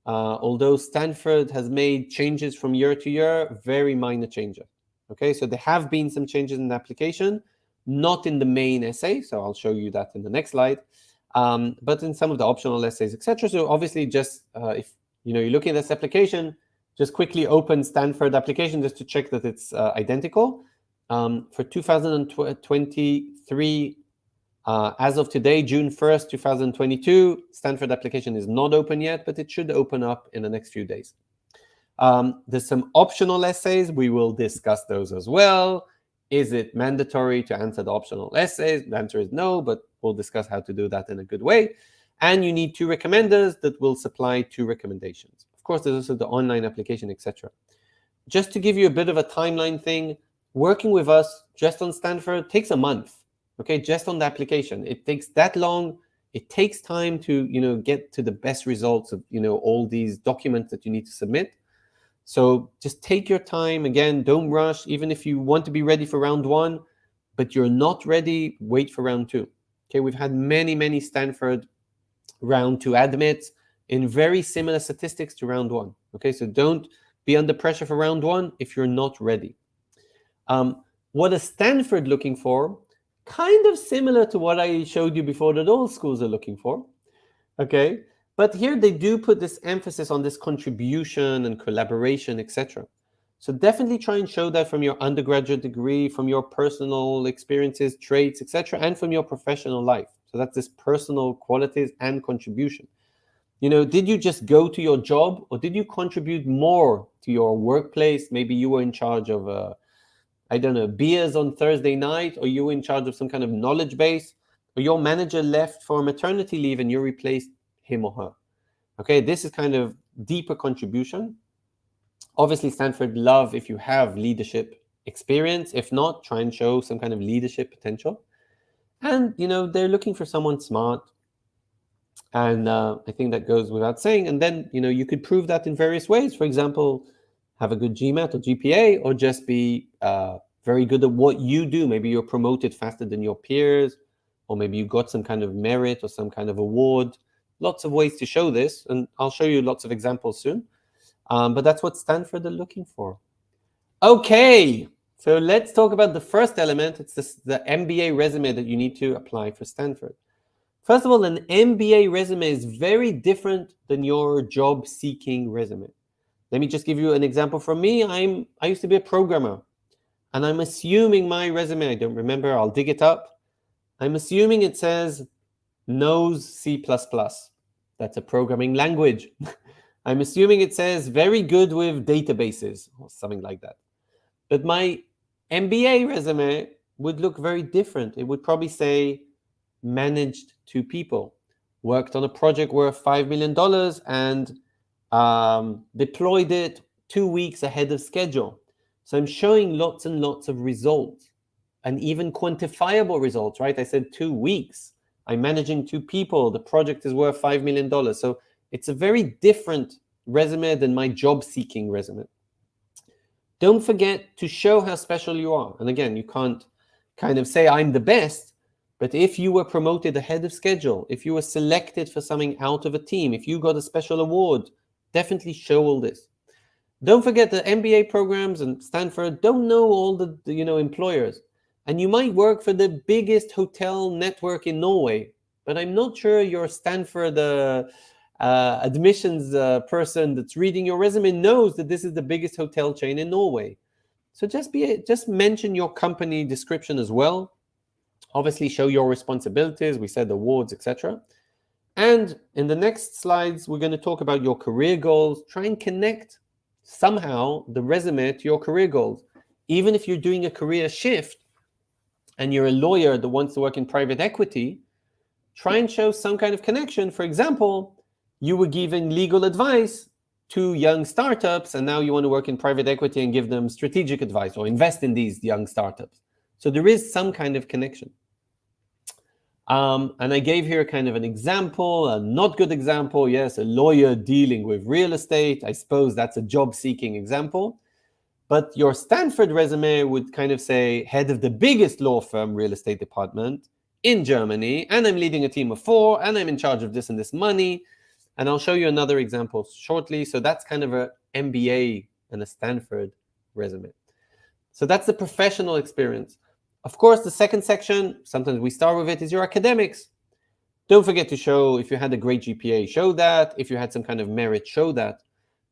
Although Stanford has made changes from year to year, very minor changes. Okay, so there have been some changes in the application, not in the main essay. So I'll show you that in the next slide, but in some of the optional essays, etc. So obviously, just if you're looking at this application, just quickly open Stanford application just to check that it's identical. For 2023, as of today, June 1st, 2022, Stanford application is not open yet, but it should open up in the next few days. There's some optional essays. We will discuss those as well. Is it mandatory to answer the optional essays? The answer is no, but we'll discuss how to do that in a good way. And you need 2 recommenders that will supply 2 recommendations. Of course, there's also the online application, etc. Just to give you a bit of a timeline thing, working with us just on Stanford takes a month. Okay, just on the application. It takes that long. It takes time to get to the best results of all these documents that you need to submit. So just take your time. Again, don't rush. Even if you want to be ready for round 1, but you're not ready, wait for round 2. Okay, we've had many Stanford round 2 admits in very similar statistics to round 1. Okay, so don't be under pressure for round 1 if you're not ready. What is Stanford looking for? Kind of similar to what I showed you before that all schools are looking for. Okay, But here they do put this emphasis on this contribution and collaboration, etc. So definitely try and show that from your undergraduate degree, from your personal experiences, traits, etc., and from your professional life. So that's this personal qualities and contribution. You know, did you just go to your job, or did you contribute more to your workplace? Maybe you were in charge of, I don't know, beers on Thursday night, or you were in charge of some kind of knowledge base, or your manager left for maternity leave and you replaced him or her. Okay, this is kind of deeper contribution. Obviously, Stanford love if you have leadership experience. If not, try and show some kind of leadership potential. And, you know, they're looking for someone smart. And I think that goes without saying. And then, you know, you could prove that in various ways. For example, have a good GMAT or GPA, or just be very good at what you do. Maybe you're promoted faster than your peers, or maybe you got some kind of merit or some kind of award. Lots of ways to show this, and I'll show you lots of examples soon. But that's what Stanford are looking for. Okay, so let's talk about the first element. It's the MBA resume that you need to apply for Stanford. First of all, an MBA resume is very different than your job-seeking resume. Let me just give you an example from me. I used to be a programmer, and I'm assuming my resume, I don't remember, I'll dig it up. I'm assuming it says knows C++. That's a programming language. I'm assuming it says very good with databases or something like that. But my MBA resume would look very different. It would probably say managed 2 people, worked on a project worth $5 million and deployed it 2 weeks ahead of schedule. So I'm showing lots and lots of results, and even quantifiable results, right? I said 2 weeks. I'm managing 2 people. The project is worth $5 million. So it's a very different resume than my job-seeking resume. Don't forget to show how special you are. And again, you can't kind of say I'm the best, but if you were promoted ahead of schedule, if you were selected for something out of a team, if you got a special award, definitely show all this. Don't forget the MBA programs and Stanford don't know all the employers. And you might work for the biggest hotel network in Norway, but I'm not sure your Stanford admissions person that's reading your resume knows that this is the biggest hotel chain in Norway. So just mention your company description as well. Obviously, show your responsibilities. We said awards, etc. And in the next slides, we're going to talk about your career goals. Try and connect somehow the resume to your career goals. Even if you're doing a career shift and you're a lawyer that wants to work in private equity, try and show some kind of connection. For example, you were giving legal advice to young startups, and now you want to work in private equity and give them strategic advice or invest in these young startups. So there is some kind of connection. And I gave here kind of an example, a not good example. Yes, a lawyer dealing with real estate. I suppose that's a job-seeking example. But your Stanford resume would kind of say head of the biggest law firm real estate department in Germany, and I'm leading a team of 4, and I'm in charge of this and this money. And I'll show you another example shortly. So that's kind of an MBA and a Stanford resume. So that's the professional experience. Of course, the second section, sometimes we start with it, is your academics. Don't forget to show if you had a great GPA, show that. If you had some kind of merit, show that.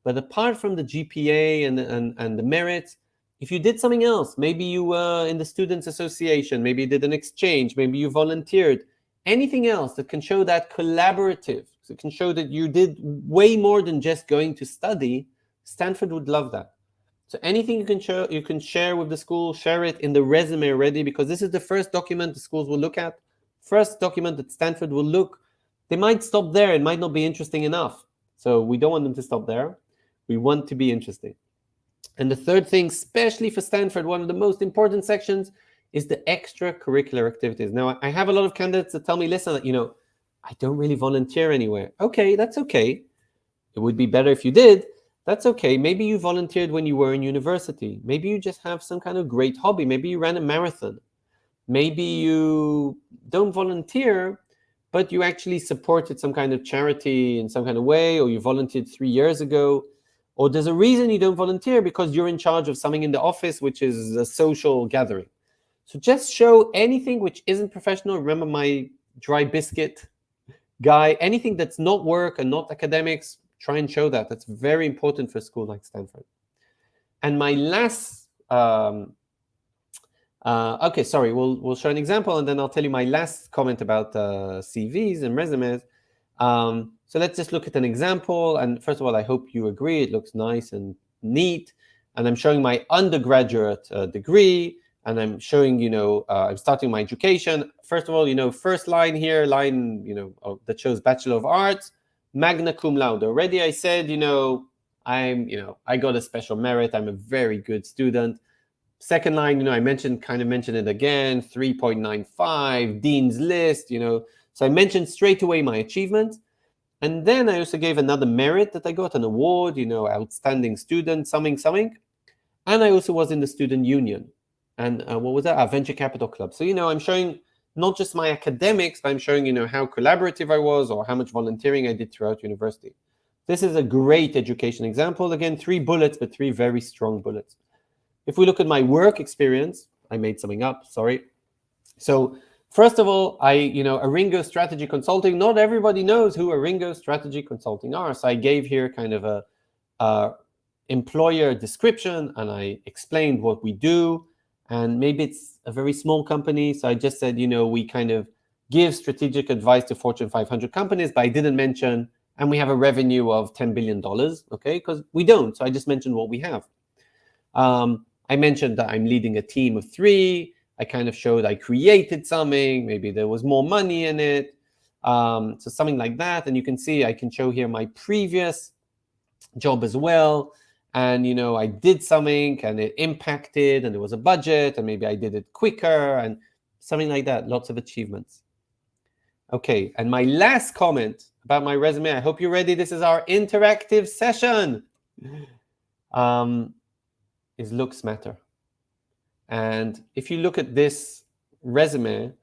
But apart from the GPA and the merits, if you did something else, maybe you were in the Students Association, maybe you did an exchange, maybe you volunteered, anything else that can show that collaborative, so it can show that you did way more than just going to study, Stanford would love that. So anything you can show, you can share with the school, share it in the resume already, because this is the first document the schools will look at, first document that Stanford will look. They might stop there. It might not be interesting enough. So we don't want them to stop there. We want to be interesting. And the third thing, especially for Stanford, one of the most important sections is the extracurricular activities. Now, I have a lot of candidates that tell me, listen, I don't really volunteer anywhere. Okay, that's okay. It would be better if you did. That's okay. Maybe you volunteered when you were in university. Maybe you just have some kind of great hobby. Maybe you ran a marathon. Maybe you don't volunteer, but you actually supported some kind of charity in some kind of way, or you volunteered 3 years ago. Or there's a reason you don't volunteer because you're in charge of something in the office, which is a social gathering. So just show anything which isn't professional. Remember my dry biscuit guy. Anything that's not work and not academics, try and show that. That's very important for a school like Stanford. And my last, okay, sorry, we'll show an example, and then I'll tell you my last comment about CVs and resumes. So let's just look at an example. And first of all, I hope you agree. It looks nice and neat. And I'm showing my undergraduate degree. And I'm showing, I'm starting my education. First of all, first line here, that shows Bachelor of Arts, magna cum laude. Already I said, I got a special merit. I'm a very good student. Second line, I kind of mentioned it again, 3.95, Dean's List, So I mentioned straight away my achievements. And then I also gave another merit that I got, an award, outstanding student, something. And I also was in the student union. And what was that? Our venture capital club. So, I'm showing not just my academics, but I'm showing, how collaborative I was or how much volunteering I did throughout university. This is a great education example. Again, 3 bullets, but 3 very strong bullets. If we look at my work experience, I made something up, sorry. So first of all, Aringo Strategy Consulting, not everybody knows who Aringo Strategy Consulting are. So I gave here kind of a employer description, and I explained what we do. And maybe it's a very small company. So I just said, we kind of give strategic advice to Fortune 500 companies, but I didn't mention, and we have a revenue of $10 billion, okay? Because we don't. So I just mentioned what we have. I mentioned that I'm leading a team of 3. I kind of showed I created something. Maybe there was more money in it. So something like that. And you can see I can show here my previous job as well. And, I did something and it impacted and there was a budget and maybe I did it quicker and something like that. Lots of achievements. Okay. And my last comment about my resume, I hope you're ready. This is our interactive session. Is looks matter. And if you look at this resume,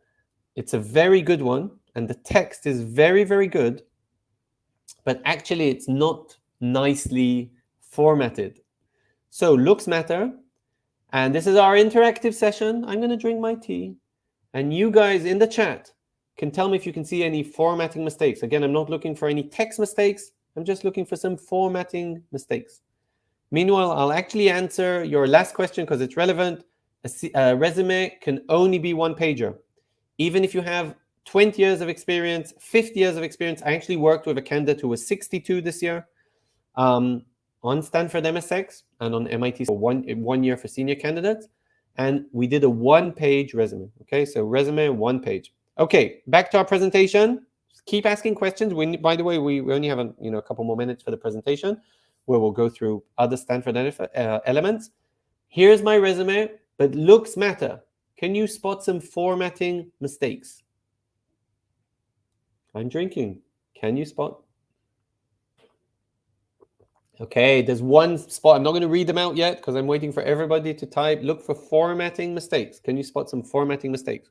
it's a very good one. And the text is very, very good. But actually, it's not nicely formatted. So looks matter. And this is our interactive session. I'm going to drink my tea. And you guys in the chat can tell me if you can see any formatting mistakes. Again, I'm not looking for any text mistakes. I'm just looking for some formatting mistakes. Meanwhile, I'll actually answer your last question because it's relevant. A resume can only be 1-pager. Even if you have 20 years of experience, 50 years of experience. I actually worked with a candidate who was 62 this year on Stanford MSX and on MIT for one year for senior candidates. And we did a 1-page resume. Okay, so resume, 1 page. Okay, back to our presentation. Keep asking questions. By the way, we only have a couple more minutes for the presentation, where we'll go through other Stanford elements. Here's my resume, but looks matter. Can you spot some formatting mistakes? I'm drinking. Can you spot? Okay, there's one spot. I'm not going to read them out yet because I'm waiting for everybody to type. Look for formatting mistakes. Can you spot some formatting mistakes?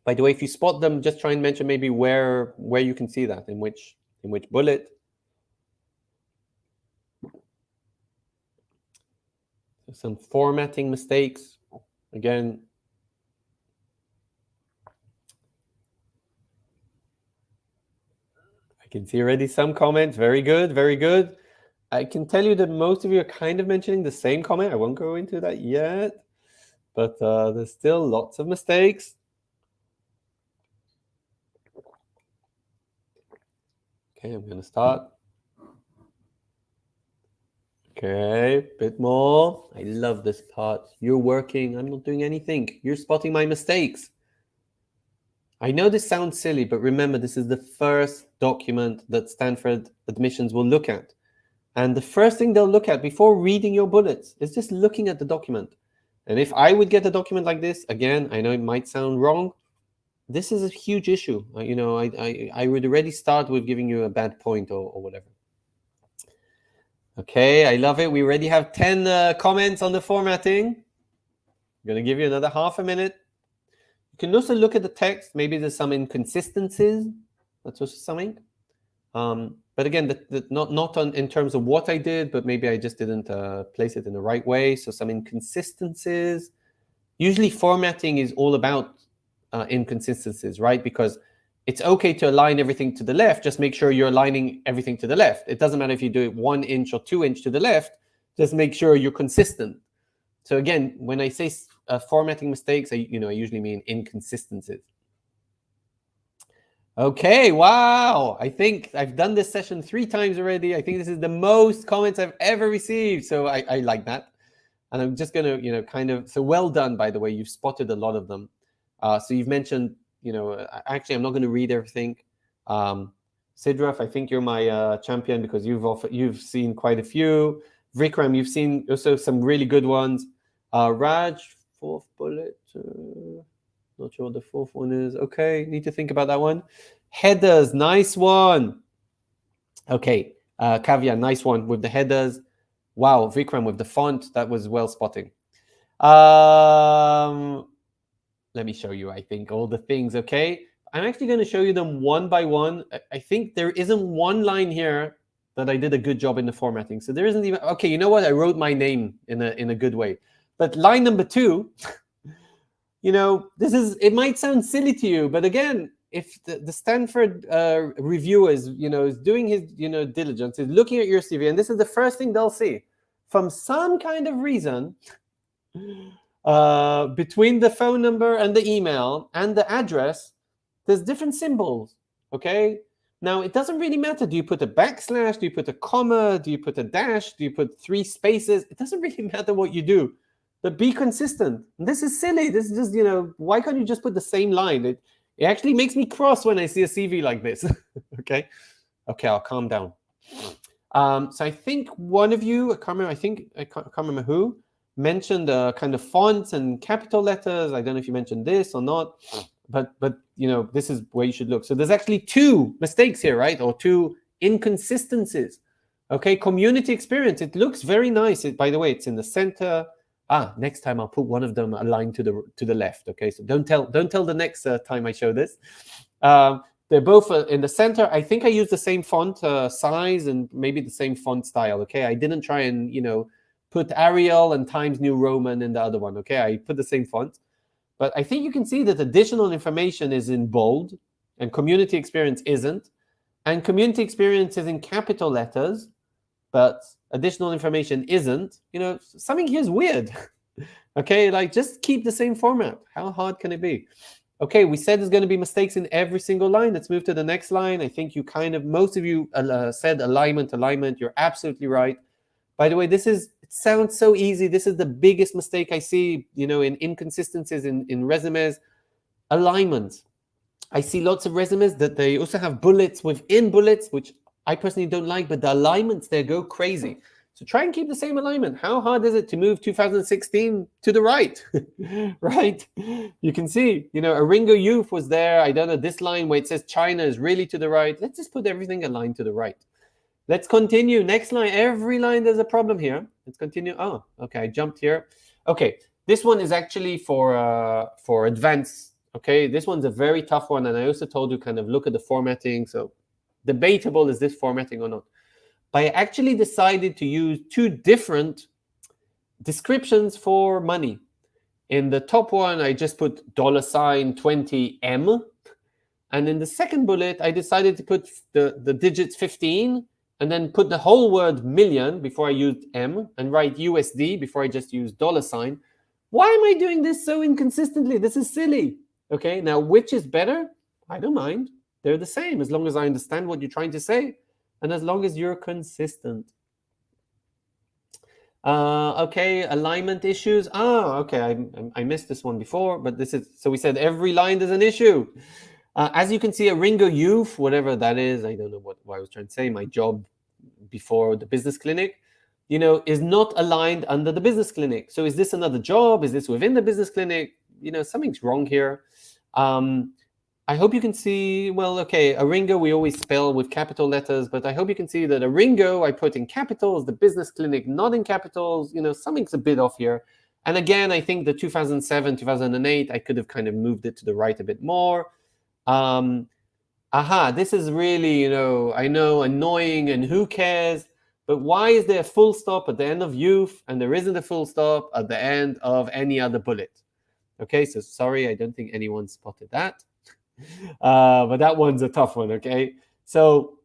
By the way, if you spot them, just try and mention maybe where you can see that, in which bullet. Some formatting mistakes. Again, I can see already some comments. Very good, very good. I can tell you that most of you are kind of mentioning the same comment. I won't go into that yet, but there's still lots of mistakes. Okay, I'm going to start. Okay, a bit more. I love this part. You're working. I'm not doing anything. You're spotting my mistakes. I know this sounds silly, but remember, this is the first document that Stanford admissions will look at. And the first thing they'll look at before reading your bullets is just looking at the document. And if I would get a document like this, again, I know it might sound wrong. This is a huge issue. I would already start with giving you a bad point or whatever. Okay, I love it. We already have 10 comments on the formatting. I'm going to give you another half a minute. You can also look at the text. Maybe there's some inconsistencies. That's also something. But again, not in terms of what I did, but maybe I just didn't place it in the right way. So some inconsistencies. Usually formatting is all about inconsistencies, right? Because it's okay to align everything to the left. Just make sure you're aligning everything to the left. It doesn't matter if you do it 1 inch or 2 inch to the left. Just make sure you're consistent. So again, when I say formatting mistakes, I usually mean inconsistencies. Okay, wow. I think I've done this session 3 times already. I think this is the most comments I've ever received. So I like that. And I'm just going to, so well done, by the way. You've spotted a lot of them. So you've mentioned, actually, I'm not going to read everything. Sidraf, I think you're my champion because you've seen quite a few. Vikram, you've seen also some really good ones. Raj, 4th bullet. Not sure what the 4th one is. Okay, need to think about that one. Headers, nice one. Okay, Kavya, nice one with the headers. Wow, Vikram with the font, that was well spotting. Let me show you, I think, all the things, okay? I'm actually going to show you them one by one. I think there isn't one line here that I did a good job in the formatting. So there isn't even, okay, you know what? I wrote my name in a good way. But line number 2, it might sound silly to you, but again, if the Stanford reviewer is doing his diligence, is looking at your CV, and this is the first thing they'll see, from some kind of reason, between the phone number and the email and the address, there's different symbols. Okay. Now it doesn't really matter. Do you put a backslash? Do you put a comma? Do you put a dash? Do you put 3 spaces? It doesn't really matter what you do. But be consistent. And this is silly. This is just, why can't you just put the same line? It actually makes me cross when I see a CV like this. Okay, I'll calm down. So I think one of you, I can't remember who, mentioned kind of fonts and capital letters. I don't know if you mentioned this or not, but this is where you should look. So there's actually 2 mistakes here, right? Or 2 inconsistencies. Okay, community experience. It looks very nice. By the way, it's in the center. Next time I'll put one of them aligned to the left. Okay, so don't tell the next time I show this. They're both in the center. I think I used the same font size and maybe the same font style. Okay, I didn't try and put Arial and Times New Roman in the other one. Okay, I put the same font, but I think you can see that additional information is in bold and community experience isn't, and community experience is in capital letters, but additional information isn't. Something here is weird. Okay, like just keep the same format. How hard can it be? Okay, we said there's going to be mistakes in every single line. Let's move to the next line. I think most of you said alignment. You're absolutely right. By the way, it sounds so easy. This is the biggest mistake I see, in inconsistencies in resumes. Alignment. I see lots of resumes that they also have bullets within bullets, which I personally don't like, but the alignments there go crazy. So try and keep the same alignment. How hard is it to move 2016 to the right? Right? You can see, Aringo Youth was there. I don't know, this line where it says China is really to the right. Let's just put everything aligned to the right. Let's continue. Next line. Every line, there's a problem here. Let's continue. Oh, okay, I jumped here. Okay, this one is actually for advanced. Okay, this one's a very tough one, and I also told you kind of look at the formatting. So debatable, is this formatting or not? But I actually decided to use 2 different descriptions for money. In the top one, I just put $20M. And in the second bullet, I decided to put the digits 15 and then put the whole word million before I used M and write USD before I just used $. Why am I doing this so inconsistently? This is silly. Okay, now which is better? I don't mind. They're the same as long as I understand what you're trying to say and as long as you're consistent. Okay, alignment issues. Okay, I missed this one before, but this is, so we said every line there's an issue. As you can see, Aringo Youth, whatever that is, I don't know what I was trying to say, my job before the business clinic, is not aligned under the business clinic. So is this another job? Is this within the business clinic? Something's wrong here. I hope you can see, well, okay, Aringo, we always spell with capital letters, but I hope you can see that Aringo, I put in capitals, the business clinic, not in capitals. Something's a bit off here. And again, I think the 2007, 2008, I could have kind of moved it to the right a bit more. This is really, I know, annoying and who cares, but why is there a full stop at the end of youth and there isn't a full stop at the end of any other bullet? Okay, so sorry, I don't think anyone spotted that. But that one's a tough one, okay? So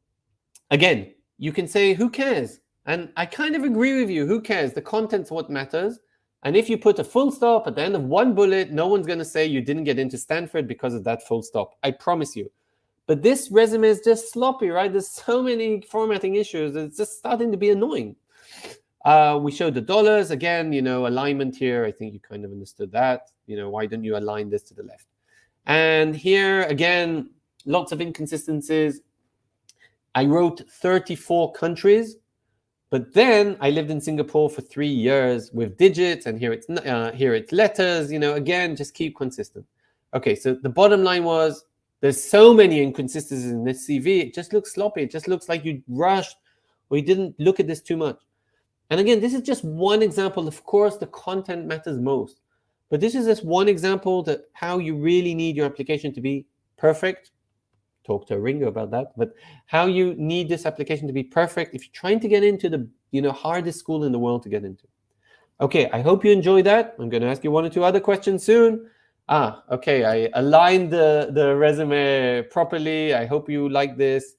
again, you can say, who cares? And I kind of agree with you. Who cares? The content's what matters. And if you put a full stop at the end of one bullet, no one's going to say you didn't get into Stanford because of that full stop. I promise you. But this resume is just sloppy, right? There's so many formatting issues. It's just starting to be annoying. We showed the dollars. Again, alignment here. I think you kind of understood that. Why don't you align this to the left? And here, again, lots of inconsistencies. I wrote 34 countries, but then I lived in Singapore for 3 years with digits, and here it's letters. Again, just keep consistent. Okay, so the bottom line was there's so many inconsistencies in this CV. It just looks sloppy. It just looks like you rushed or you didn't look at this too much. And again, this is just one example. Of course, the content matters most, but this is just one example that how you really need your application to be perfect. Talk to Ringo about that, but how you need this application to be perfect if you're trying to get into the hardest school in the world to get into. Okay, I hope you enjoyed that. I'm going to ask you 1 or 2 other questions soon. Okay, I aligned the resume properly. I hope you like this.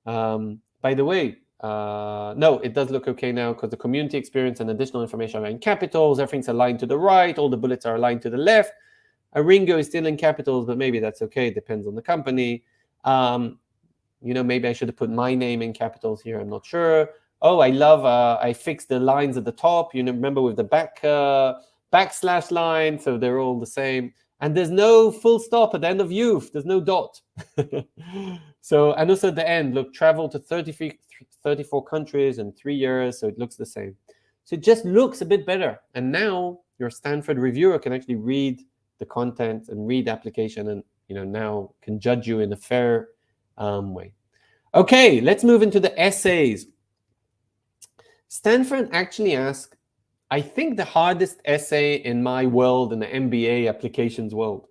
By the way, no, it does look okay now because the community experience and additional information are in capitals. Everything's aligned to the right. All the bullets are aligned to the left. Ringo is still in capitals, but maybe that's okay. It depends on the company. Maybe I should have put my name in capitals here. I'm not sure. Oh, I love, I fixed the lines at the top. Remember with the backslash line, so they're all the same. And there's no full stop at the end of youth. There's no dot. So, and also at the end, look, travel to 34 countries in 3 years, so it looks the same. So it just looks a bit better. And now your Stanford reviewer can actually read the content and read the application and now can judge you in a fair way. Okay, let's move into the essays. Stanford actually asked, I think, the hardest essay in my world, in the MBA applications world.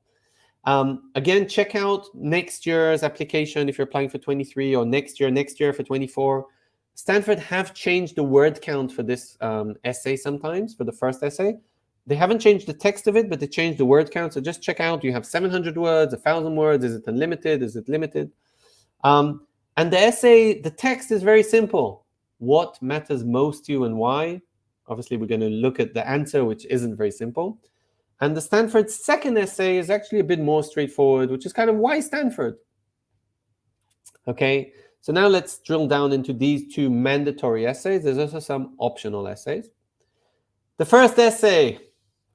Again, check out next year's application if you're applying for 23 or next year for 24. Stanford have changed the word count for this essay sometimes, for the first essay. They haven't changed the text of it, but they changed the word count. So just check out. You have 700 words, 1,000 words. Is it unlimited? Is it limited? And the essay, the text is very simple. What matters most to you and why? Obviously, we're going to look at the answer, which isn't very simple. And the Stanford second essay is actually a bit more straightforward, which is kind of why Stanford? Okay, so now let's drill down into these 2 mandatory essays. There's also some optional essays. The first essay,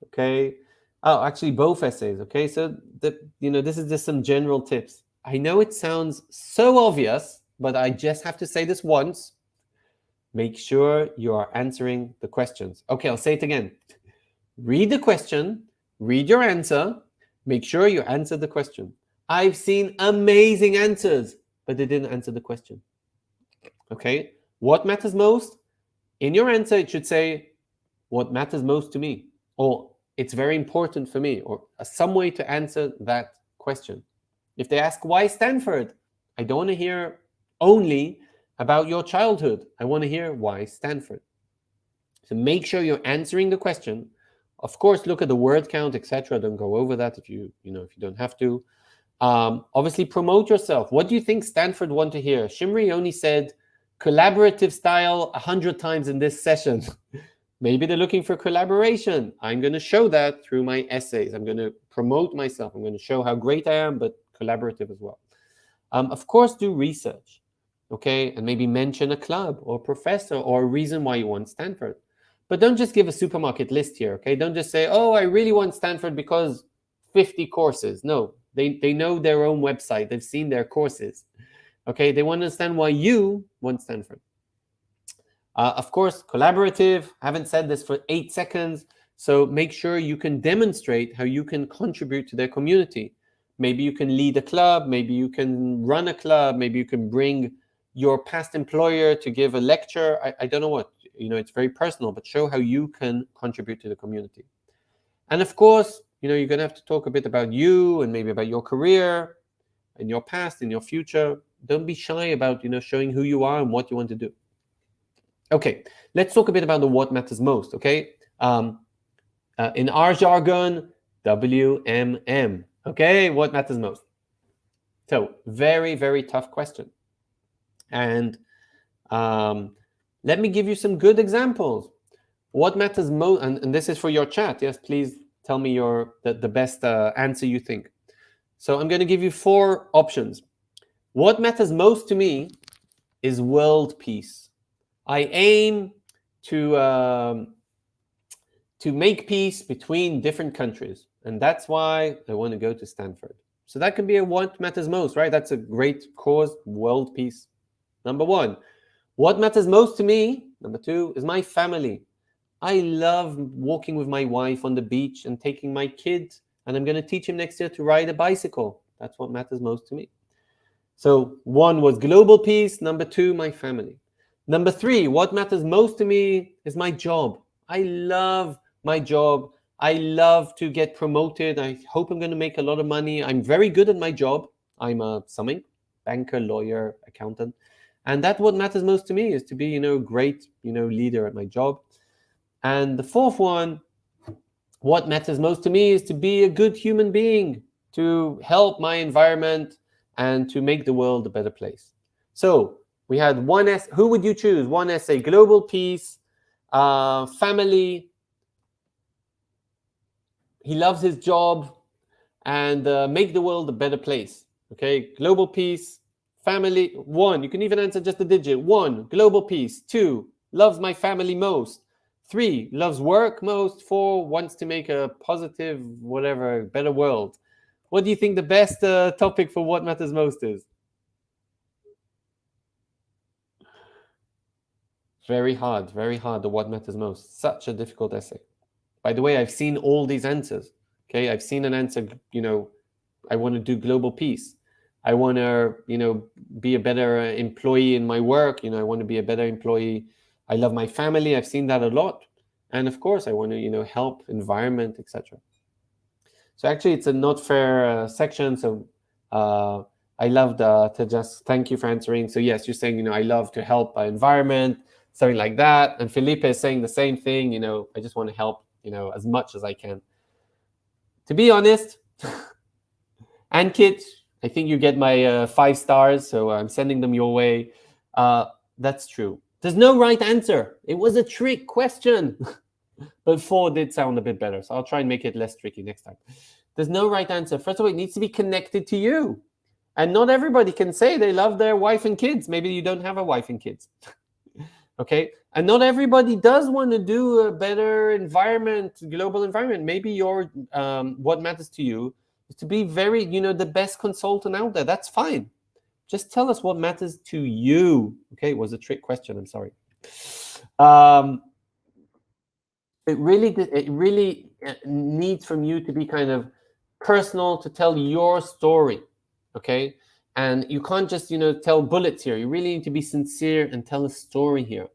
okay. Oh, actually both essays, okay. So this is just some general tips. I know it sounds so obvious, but I just have to say this once. Make sure you are answering the questions. Okay, I'll say it again. Read the question, read your answer, make sure you answer the question. I've seen amazing answers, but they didn't answer the question. Okay, what matters most? In your answer, it should say, what matters most to me, or it's very important for me, or some way to answer that question. If they ask, why Stanford? I don't want to hear only about your childhood. I want to hear why Stanford. So make sure you're answering the question. Of course, look at the word count, etc. Don't go over that if you don't have to. Obviously, promote yourself. What do you think Stanford want to hear? Shimri only said collaborative style 100 times in this session. Maybe they're looking for collaboration. I'm going to show that through my essays. I'm going to promote myself. I'm going to show how great I am, but collaborative as well. Of course, do research, okay? And maybe mention a club or professor or a reason why you want Stanford. But don't just give a supermarket list here, okay? Don't just say, oh, I really want Stanford because 50 courses. No, they know their own website. They've seen their courses, okay? They want to understand why you want Stanford. Of course, collaborative. I haven't said this for 8 seconds. So make sure you can demonstrate how you can contribute to their community. Maybe you can lead a club. Maybe you can run a club. Maybe you can bring your past employer to give a lecture. I don't know what. It's very personal, but show how you can contribute to the community. And of course, you're going to have to talk a bit about you and maybe about your career and your past and your future. Don't be shy about, showing who you are and what you want to do. Okay, let's talk a bit about the what matters most, okay? In our jargon, WMM, okay? What matters most? So very, very tough question. And let me give you some good examples. What matters most, and this is for your chat. Yes, please tell me the best answer you think. So I'm going to give you 4 options. What matters most to me is world peace. I aim to make peace between different countries, and that's why I want to go to Stanford. So that can be what matters most, right? That's a great cause, world peace. Number 1. What matters most to me, number 2, is my family. I love walking with my wife on the beach and taking my kid, and I'm going to teach him next year to ride a bicycle. That's what matters most to me. So 1 was global peace. Number 2, my family. Number 3, what matters most to me is my job. I love my job. I love to get promoted. I hope I'm going to make a lot of money. I'm very good at my job. I'm a something, banker, lawyer, accountant. And that's what matters most to me, is to be, a great, leader at my job. And the 4th one, what matters most to me is to be a good human being, to help my environment, and to make the world a better place. So we had one essay. Who would you choose? One essay: global peace, family. He loves his job, and make the world a better place. Okay, global peace, family. 1, you can even answer just a digit. 1, global peace. 2, loves my family most. 3, loves work most. 4, wants to make a positive, whatever, better world. What do you think the best topic for what matters most is? Very hard, the what matters most. Such a difficult essay. By the way, I've seen all these answers. Okay, I've seen an answer, I want to do global peace. I want to, be a better employee in my work. I want to be a better employee. I love my family. I've seen that a lot. And of course, I want to, help environment, etc. So actually, it's a not fair section. So I loved to just thank you for answering. So yes, you're saying, I love to help environment, something like that. And Felipe is saying the same thing. I just want to help, as much as I can. To be honest, and Kit, I think you get my 5 stars. So I'm sending them your way. That's true. There's no right answer. It was a trick question. But 4 did sound a bit better, so I'll try and make it less tricky next time. There's no right answer. First of all, it needs to be connected to you. And not everybody can say they love their wife and kids. Maybe you don't have a wife and kids. Okay? And not everybody does want to do a better environment, global environment. Maybe your what matters to you is to be very, the best consultant out there. That's fine. Just tell us what matters to you. Okay? It was a trick question. I'm sorry. It really needs from you to be kind of personal, to tell your story, okay? And you can't just, tell bullets here. You really need to be sincere and tell a story here.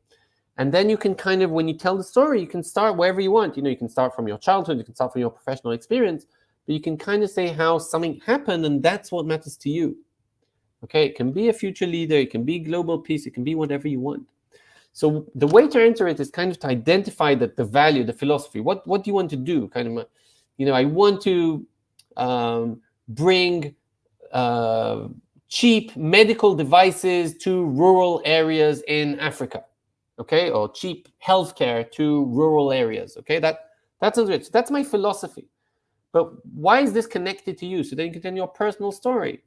And then you can kind of, when you tell the story, you can start wherever you want. You can start from your childhood, you can start from your professional experience, but you can kind of say how something happened, and that's what matters to you, okay? It can be a future leader, it can be global peace, it can be whatever you want. So the way to answer it is kind of to identify the value, the philosophy. What do you want to do? Kind of, I want to bring cheap medical devices to rural areas in Africa, okay? Or cheap healthcare to rural areas, okay? That sounds good. So that's my philosophy. But why is this connected to you? So then you can tell your personal story.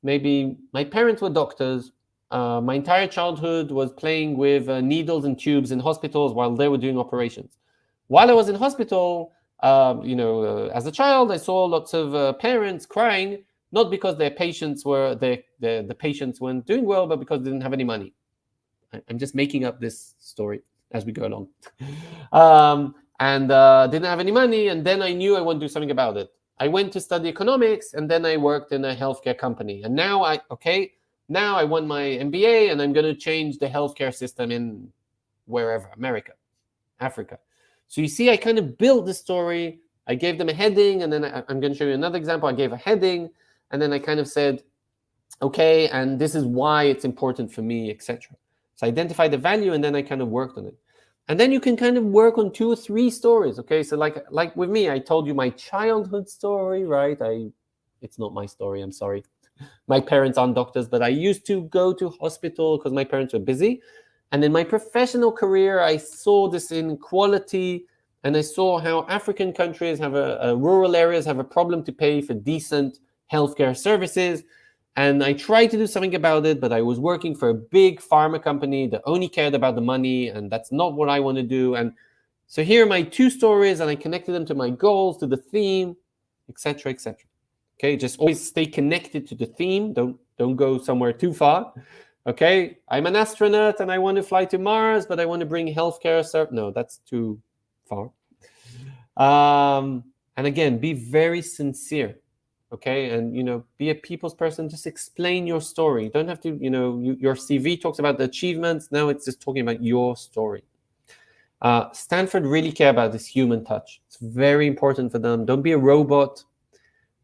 Maybe my parents were doctors. My entire childhood was playing with needles and tubes in hospitals while they were doing operations. While I was in hospital, as a child, I saw lots of parents crying, not because their patients were the patients weren't doing well, but because they didn't have any money. I'm just making up this story as we go along. And didn't have any money, and then I knew I wanted to do something about it. I went to study economics, and then I worked in a healthcare company. And now Now I won my MBA, and I'm going to change the healthcare system in wherever, America, Africa. So you see, I kind of built the story. I gave them a heading, and then I'm going to show you another example. I gave a heading, and then I kind of said, okay, and this is why it's important for me, etc. So I identified the value, and then I kind of worked on it. And then you can kind of work on 2 or 3 stories, okay? So like with me, I told you my childhood story, right? It's not my story, I'm sorry. My parents aren't doctors, but I used to go to hospital because my parents were busy. And in my professional career, I saw this inequality, and I saw how African countries have rural areas have a problem to pay for decent healthcare services. And I tried to do something about it, but I was working for a big pharma company that only cared about the money, and that's not what I want to do. And so here are my two stories, and I connected them to my goals, to the theme, etc., etc. Okay, just always stay connected to the theme. Don't go somewhere too far. Okay, I'm an astronaut and I want to fly to Mars, but I want to bring healthcare. No, that's too far. And again, be very sincere. Okay, and be a people's person. Just explain your story. You don't have to, your CV talks about the achievements. Now it's just talking about your story. Stanford really care about this human touch. It's very important for them. Don't be a robot.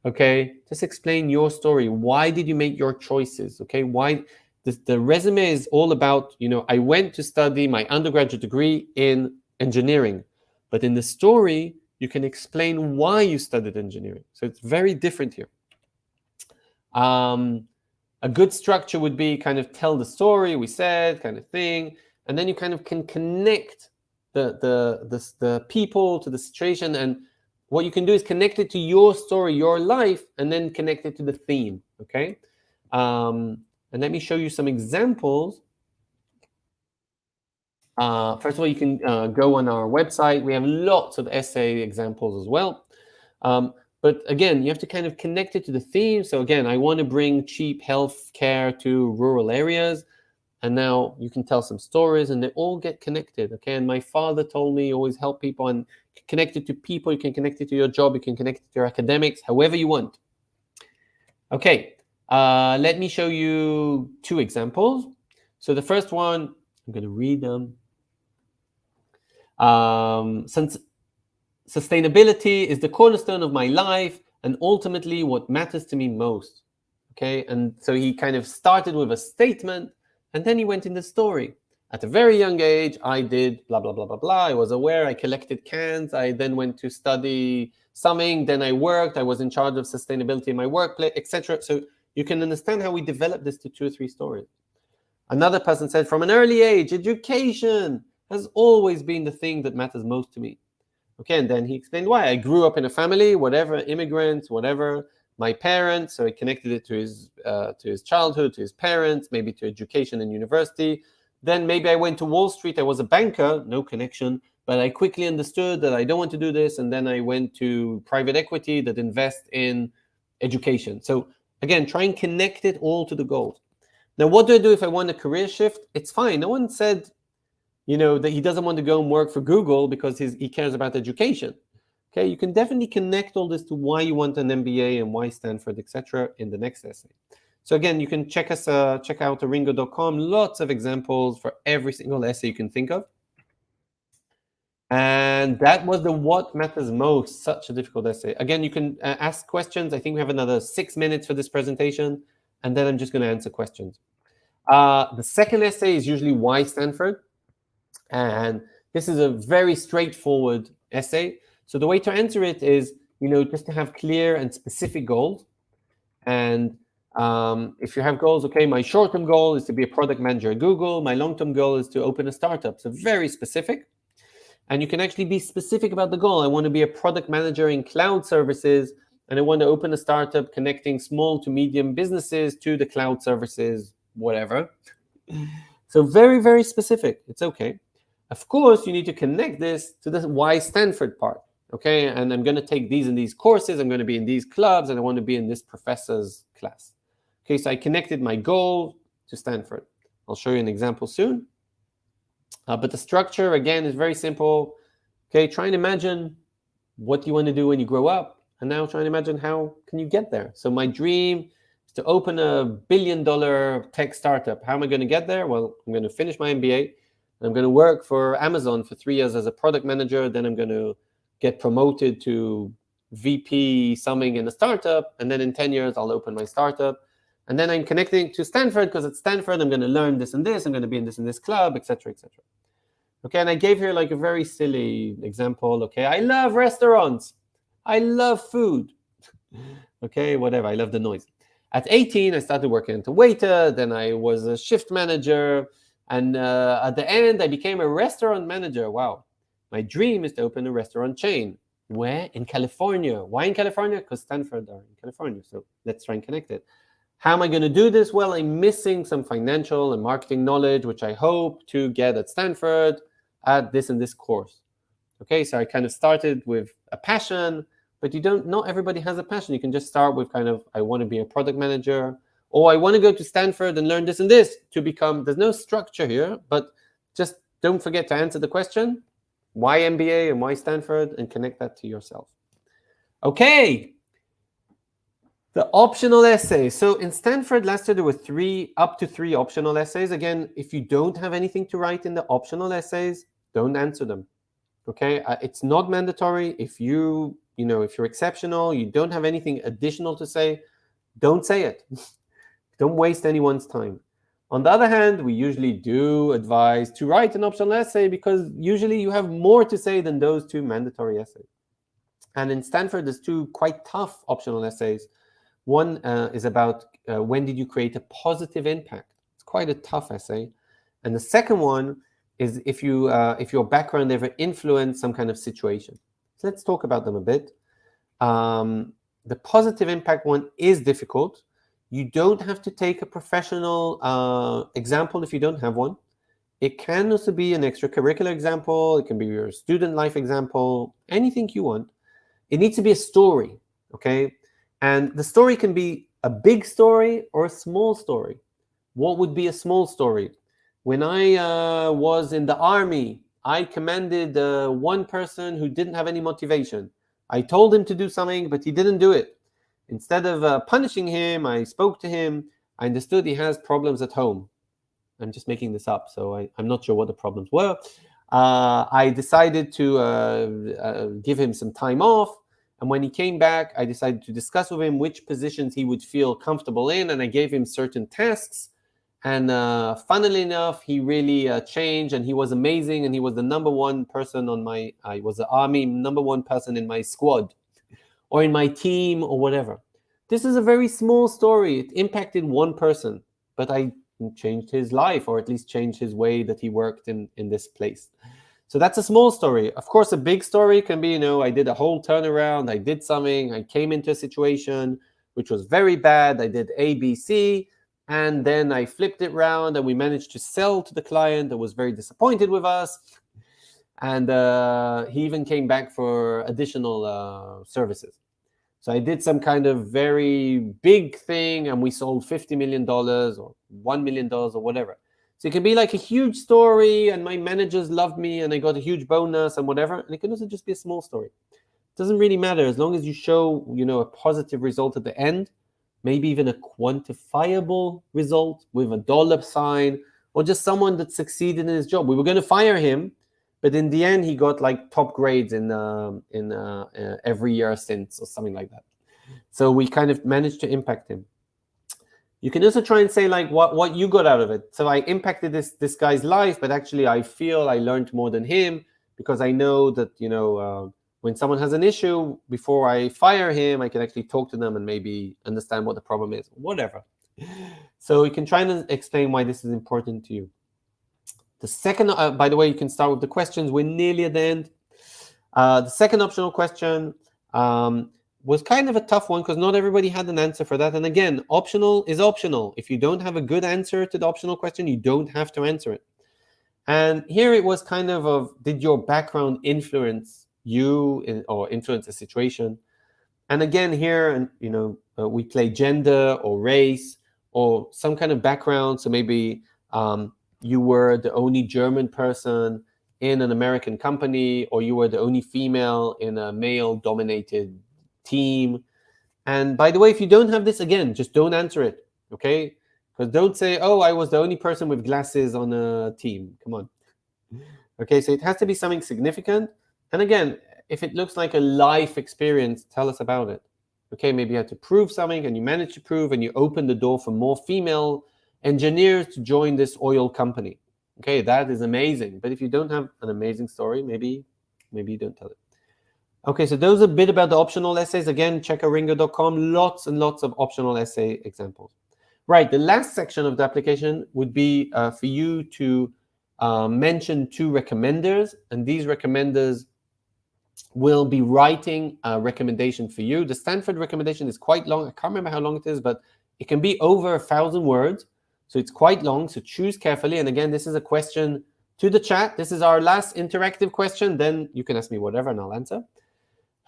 Okay, just explain your story. Why did you make your choices? Okay, why? The resume is all about, I went to study my undergraduate degree in engineering, but in the story, you can explain why you studied engineering. So it's very different here. A good structure would be kind of tell the story, we said, kind of thing, and then you kind of can connect the people to the situation, and what you can do is connect it to your story, your life, and then connect it to the theme, okay? And let me show you some examples. First of all, you can go on our website. We have lots of essay examples as well. But again, you have to kind of connect it to the theme. So again, I want to bring cheap health care to rural areas. And now you can tell some stories and they all get connected, okay? And my father told me always help people and connect it to people. You can connect it to your job. You can connect it to your academics, however you want. Okay, let me show you two examples. So the first one, I'm going to read them. Since sustainability is the cornerstone of my life and ultimately what matters to me most. Okay, and so he kind of started with a statement and then he went in the story. At a very young age, I did blah, blah, blah, blah, blah. I was aware, I collected cans. I then went to study something. Then I worked. I was in charge of sustainability in my workplace, etc. So you can understand how we developed this to 2 or 3 stories. Another person said, from an early age, education has always been the thing that matters most to me. Okay, and then he explained why. I grew up in a family, whatever, immigrants, whatever. My parents, so he connected it to his childhood, to his parents, maybe to education and university. Then maybe I went to Wall Street. I was a banker, no connection, but I quickly understood that I don't want to do this. And then I went to private equity that invest in education. So again, try and connect it all to the goals. Now, what do I do if I want a career shift? It's fine. No one said, that he doesn't want to go and work for Google because he cares about education. Okay, you can definitely connect all this to why you want an MBA and why Stanford, etc. in the next essay. So again, you can check out aringo.com. Lots of examples for every single essay you can think of. And that was the what matters most, such a difficult essay. Again, you can ask questions. I think we have another 6 minutes for this presentation, and then I'm just going to answer questions. The second essay is usually why Stanford. And this is a very straightforward essay. So the way to answer it is, just to have clear and specific goals. And if you have goals, okay, my short-term goal is to be a product manager at Google. My long-term goal is to open a startup. So very specific. And you can actually be specific about the goal. I want to be a product manager in cloud services, and I want to open a startup connecting small to medium businesses to the cloud services, whatever. So very, very specific. It's okay. Of course, you need to connect this to the why Stanford part. Okay, and I'm going to take these and these courses. I'm going to be in these clubs, and I want to be in this professor's class. Okay, so I connected my goal to Stanford. I'll show you an example soon. But the structure, again, is very simple. Okay, try and imagine what you want to do when you grow up, and now try and imagine how can you get there. So my dream is to open $1 billion tech startup. How am I going to get there? Well, I'm going to finish my MBA. I'm going to work for Amazon for 3 years as a product manager. Then I'm going to get promoted to VP something in a startup. And then in 10 years, I'll open my startup. And then I'm connecting to Stanford because at Stanford, I'm going to learn this and this. I'm going to be in this and this club, etc., etc. Okay, and I gave here like a very silly example. Okay, I love restaurants. I love food. Okay, whatever. I love the noise. At 18, I started working as a waiter. Then I was a shift manager. And at the end, I became a restaurant manager. Wow. My dream is to open a restaurant chain. Where? In California. Why in California? Because Stanford are in California. So let's try and connect it. How am I going to do this? Well, I'm missing some financial and marketing knowledge, which I hope to get at Stanford at this and this course. Okay, so I kind of started with a passion, but not everybody has a passion. You can just start with kind of, I want to be a product manager, or I want to go to Stanford and learn this and this to become, there's no structure here, but just don't forget to answer the question, why MBA and why Stanford, and connect that to yourself. Okay. The optional essays. So in Stanford last year, there were up to three optional essays. Again, if you don't have anything to write in the optional essays, don't answer them. Okay, it's not mandatory. If you're exceptional, you don't have anything additional to say, don't say it. Don't waste anyone's time. On the other hand, we usually do advise to write an optional essay because usually you have more to say than those two mandatory essays. And in Stanford, there's two quite tough optional essays. One is about when did you create a positive impact? It's quite a tough essay. And the second one is if your background ever influenced some kind of situation. So let's talk about them a bit. The positive impact one is difficult. You don't have to take a professional example if you don't have one. It can also be an extracurricular example. It can be your student life example, anything you want. It needs to be a story, okay? And the story can be a big story or a small story. What would be a small story? When I was in the army, I commanded one person who didn't have any motivation. I told him to do something, but he didn't do it. Instead of punishing him, I spoke to him. I understood he has problems at home. I'm just making this up, so I'm not sure what the problems were. I decided to give him some time off. And when he came back, I decided to discuss with him which positions he would feel comfortable in. And I gave him certain tasks. And funnily enough, he really changed, and he was amazing. And he was the number one person I was the army number one person in my squad or in my team or whatever. This is a very small story. It impacted one person, but I changed his life, or at least changed his way that he worked in this place. So that's a small story. Of course, a big story can be, I did a whole turnaround. I did something. I came into a situation which was very bad. I did A, B, C. And then I flipped it around and we managed to sell to the client that was very disappointed with us. And he even came back for additional services. So I did some kind of very big thing and we sold $50 million or $1 million or whatever. So it can be like a huge story and my managers loved me and I got a huge bonus and whatever. And it can also just be a small story. It doesn't really matter as long as you show, a positive result at the end, maybe even a quantifiable result with a dollar sign, or just someone that succeeded in his job. We were going to fire him, but in the end, he got like top grades in every year since, or something like that. So we kind of managed to impact him. You can also try and say like what you got out of it. So I impacted this guy's life, but actually I feel I learned more than him because I know that, when someone has an issue, before I fire him, I can actually talk to them and maybe understand what the problem is, whatever. So you can try and explain why this is important to you. The second, by the way, you can start with the questions. We're nearly at the end. The second optional question was kind of a tough one because not everybody had an answer for that. And again, optional is optional. If you don't have a good answer to the optional question, you don't have to answer it. And here it was kind of did your background influence you or influence a situation? And again, here, we play gender or race or some kind of background. So maybe you were the only German person in an American company, or you were the only female in a male-dominated team. And by the way, if you don't have this, again, just don't answer it, okay? Because don't say, oh, I was the only person with glasses on a team. Come on. Okay, so it has to be something significant. And again, if it looks like a life experience, tell us about it. Okay, maybe you had to prove something and you managed to prove and you opened the door for more female engineers to join this oil company. Okay, that is amazing. But if you don't have an amazing story, maybe you don't tell it. Okay, so those are a bit about the optional essays. Again, check aringo.com. Lots and lots of optional essay examples. Right, the last section of the application would be for you to mention 2 recommenders, and these recommenders will be writing a recommendation for you. The Stanford recommendation is quite long. I can't remember how long it is, but it can be over 1,000 words. So it's quite long, so choose carefully. And again, this is a question to the chat. This is our last interactive question. Then you can ask me whatever and I'll answer.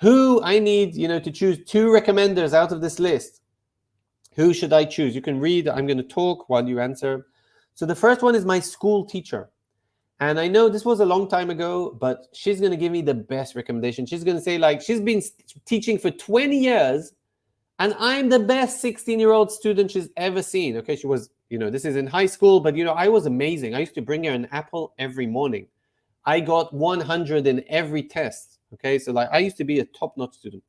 Who I need, to choose 2 recommenders out of this list. Who should I choose? You can read. I'm going to talk while you answer. So the first one is my school teacher. And I know this was a long time ago, but she's going to give me the best recommendation. She's going to say, like, she's been teaching for 20 years, and I'm the best 16-year-old student she's ever seen. Okay, she was, this is in high school, but, I was amazing. I used to bring her an apple every morning. I got 100 in every test. Okay, so like I used to be a top-notch student.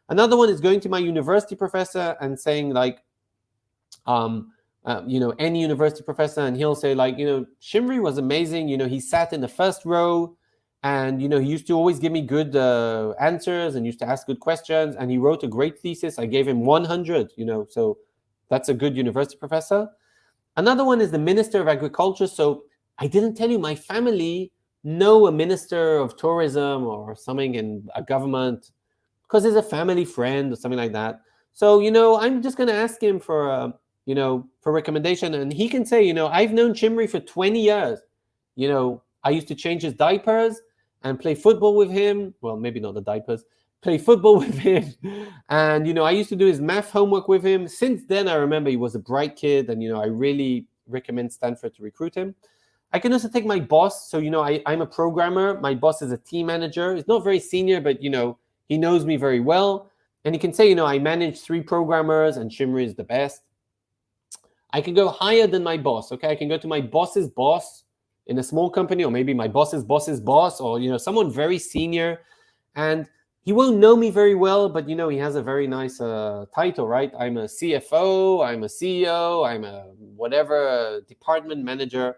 Another one is going to my university professor and saying, like, any university professor, and he'll say, like, Shimri was amazing. He sat in the first row, and he used to always give me good answers and used to ask good questions, and he wrote a great thesis. I gave him 100. So that's a good university professor. Another one is the Minister of Agriculture. So I didn't tell you, my family know a Minister of Tourism or something in a government because he's a family friend or something like that. So I'm just going to ask him for for recommendation. And he can say, I've known Chimri for 20 years. I used to change his diapers and play football with him. Well, maybe not the diapers. Play football with him. And, I used to do his math homework with him. Since then, I remember he was a bright kid. And, I really recommend Stanford to recruit him. I can also take my boss. So, I'm a programmer. My boss is a team manager. He's not very senior, but, he knows me very well. And he can say, I manage 3 programmers and Chimri is the best. I can go higher than my boss, okay? I can go to my boss's boss in a small company, or maybe my boss's boss's boss, or, someone very senior. And he won't know me very well, but, he has a very nice title, right? I'm a CFO, I'm a CEO, I'm a whatever department manager.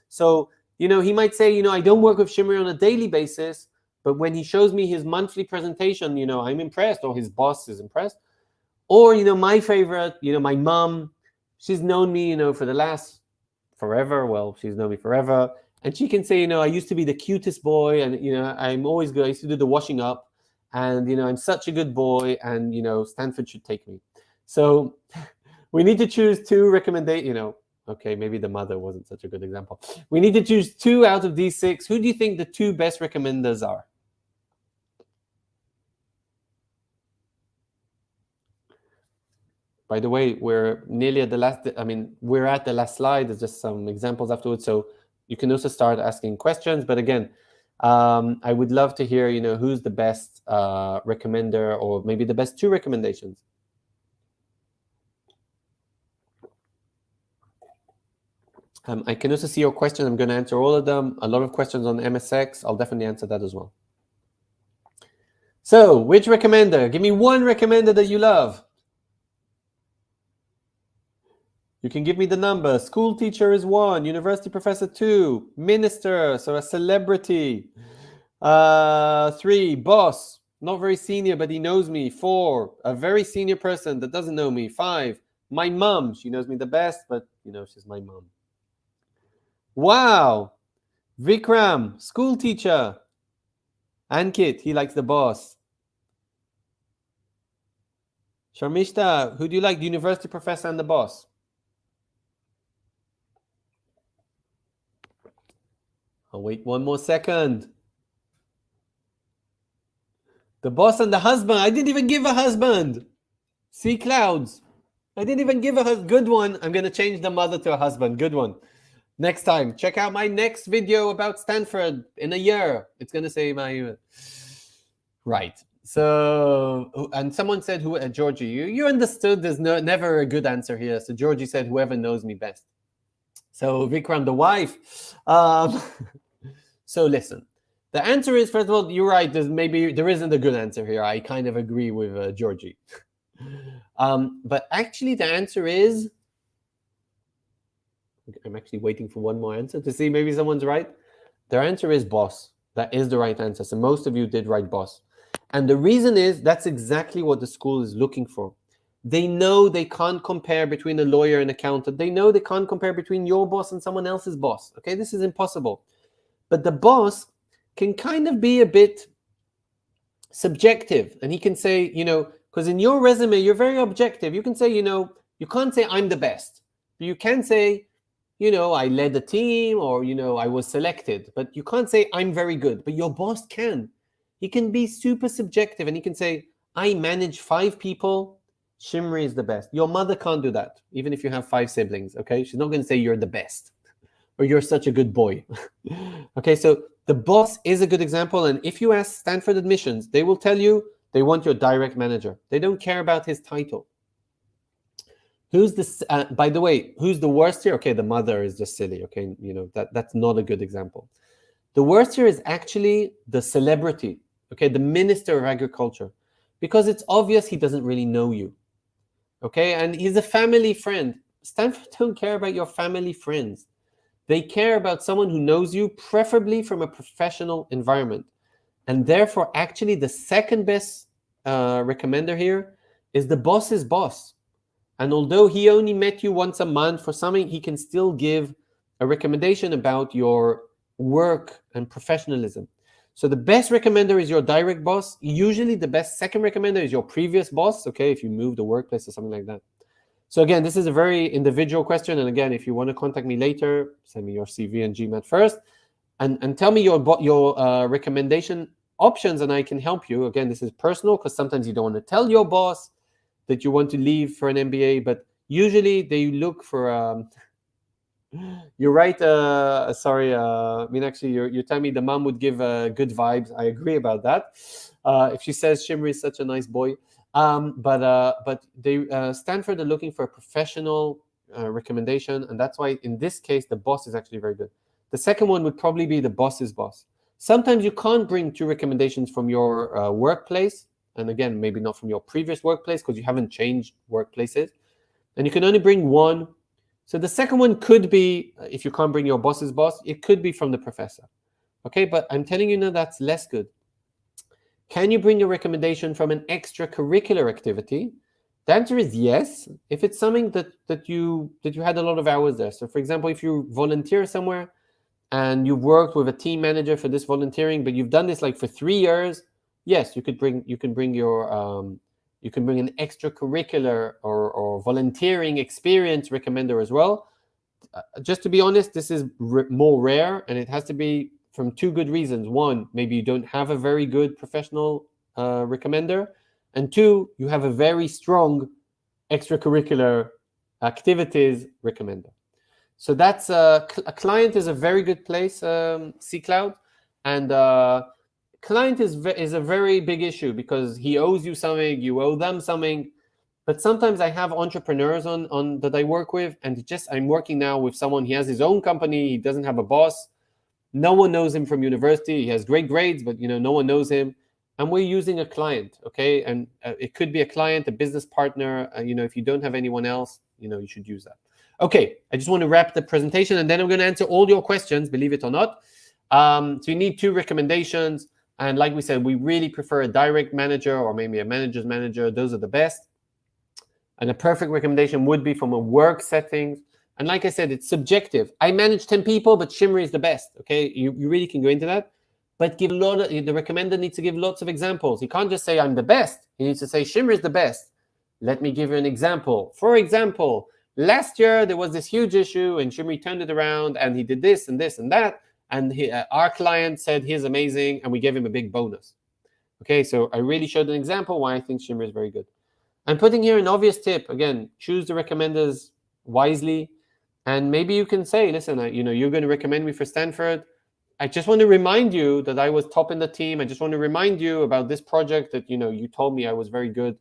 So, he might say, I don't work with Shimri on a daily basis, but when he shows me his monthly presentation, I'm impressed, or his boss is impressed. Or, my favorite, my mom, she's known me, for the last forever. Well, she's known me forever. And she can say, I used to be the cutest boy. And, I'm always good. I used to do the washing up. And, I'm such a good boy. And, Stanford should take me. So we need to choose 2 recommendations. Okay, maybe the mother wasn't such a good example. We need to choose 2 out of these 6. Who do you think the 2 best recommenders are? By the way, we're nearly at the last, we're at the last slide. There's just some examples afterwards. So you can also start asking questions. But again, I would love to hear, who's the best recommender, or maybe the best 2 recommendations. I can also see your question. I'm going to answer all of them. A lot of questions on MSX. I'll definitely answer that as well. So which recommender? Give me 1 recommender that you love. You can give me the number. School teacher is 1, university professor 2, minister, so a celebrity. 3, boss, not very senior, but he knows me. 4, a very senior person that doesn't know me. 5, my mom, she knows me the best, but she's my mom. Wow, Vikram, school teacher. Ankit, he likes the boss. Sharmishta, who do you like, the university professor and the boss? I'll wait 1 more second. The boss and the husband. I didn't even give a husband. See clouds. I didn't even give a good one. I'm going to change the mother to a husband. Good one. Next time, check out my next video about Stanford in a year. It's going to say my... Right. So, and someone said, Georgie, you understood there's never a good answer here. So Georgie said, whoever knows me best. So Vikram, the wife. So listen, the answer is, first of all, you're right. There isn't a good answer here. I kind of agree with Georgie. But actually, the answer is, I'm actually waiting for 1 more answer to see maybe someone's right. Their answer is boss. That is the right answer. So most of you did write boss. And the reason is that's exactly what the school is looking for. They know they can't compare between a lawyer and accountant. They know they can't compare between your boss and someone else's boss. Okay, this is impossible. But the boss can kind of be a bit subjective, and he can say, because in your resume, you're very objective. You can say, you can't say I'm the best. But you can say, I led a team, or, I was selected. But you can't say I'm very good. But your boss can. He can be super subjective, and he can say, I manage 5 people. Shimri is the best. Your mother can't do that, even if you have 5 siblings, okay? She's not going to say you're the best or you're such a good boy. Okay, so the boss is a good example. And if you ask Stanford admissions, they will tell you they want your direct manager. They don't care about his title. Who's this? By the way, who's the worst here? Okay, the mother is just silly. Okay, that's not a good example. The worst here is actually the celebrity. Okay, the Minister of Agriculture, because it's obvious he doesn't really know you. Okay, and he's a family friend. Stanford don't care about your family friends. They care about someone who knows you, preferably from a professional environment. And therefore, actually, the second best recommender here is the boss's boss. And although he only met you once a month for something, he can still give a recommendation about your work and professionalism. So the best recommender is your direct boss. Usually the best second recommender is your previous boss, okay, if you move the workplace or something like that. So again, this is a very individual question. And again, if you want to contact me later, send me your CV and GMAT first. And tell me your recommendation options, and I can help you. Again, this is personal, because sometimes you don't want to tell your boss that you want to leave for an MBA, but usually they look for... You're right. Sorry, Meenakshi, you're telling me the mom would give good vibes. I agree about that. If she says Shimri is such a nice boy. But they Stanford are looking for a professional recommendation, and that's why in this case the boss is actually very good. The second one would probably be the boss's boss. Sometimes you can't bring 2 recommendations from your workplace, and again, maybe not from your previous workplace because you haven't changed workplaces, and you can only bring 1. So the second one could be, if you can't bring your boss's boss, it could be from the professor. Okay, but I'm telling you now that's less good. Can you bring a recommendation from an extracurricular activity? The answer is yes, if it's something that you had a lot of hours there. So for example, if you volunteer somewhere and you've worked with a team manager for this volunteering, but you've done this like for 3 years, yes, you can bring an extracurricular or volunteering experience recommender as well. Just to be honest, this is more rare, and it has to be from 2 good reasons. 1, maybe you don't have a very good professional recommender, and 2, you have a very strong extracurricular activities recommender. So that's a client is a very good place, C-Cloud, and client is a very big issue because he owes you something, you owe them something. But sometimes I have entrepreneurs on that I work with, and I'm working now with someone, he has his own company, he doesn't have a boss. No one knows him from university. He has great grades, but no one knows him. And we're using a client, okay? And it could be a client, a business partner. If you don't have anyone else, you should use that. Okay, I just want to wrap the presentation, and then I'm going to answer all your questions, believe it or not. So you need 2 recommendations. And like we said, we really prefer a direct manager or maybe a manager's manager. Those are the best. And a perfect recommendation would be from a work setting. And like I said, it's subjective. I manage 10 people, but Shimri is the best. Okay, you really can go into that. But the recommender needs to give lots of examples. He can't just say, I'm the best. He needs to say, Shimri is the best. Let me give you an example. For example, last year, there was this huge issue, and Shimri turned it around, and he did this and this and that. And our client said he's amazing, and we gave him a big bonus. Okay, so I really showed an example why I think Shimri is very good. I'm putting here an obvious tip. Again, choose the recommenders wisely. And maybe you can say, listen, you're going to recommend me for Stanford. I just want to remind you that I was top in the team. I just want to remind you about this project that, you told me I was very good.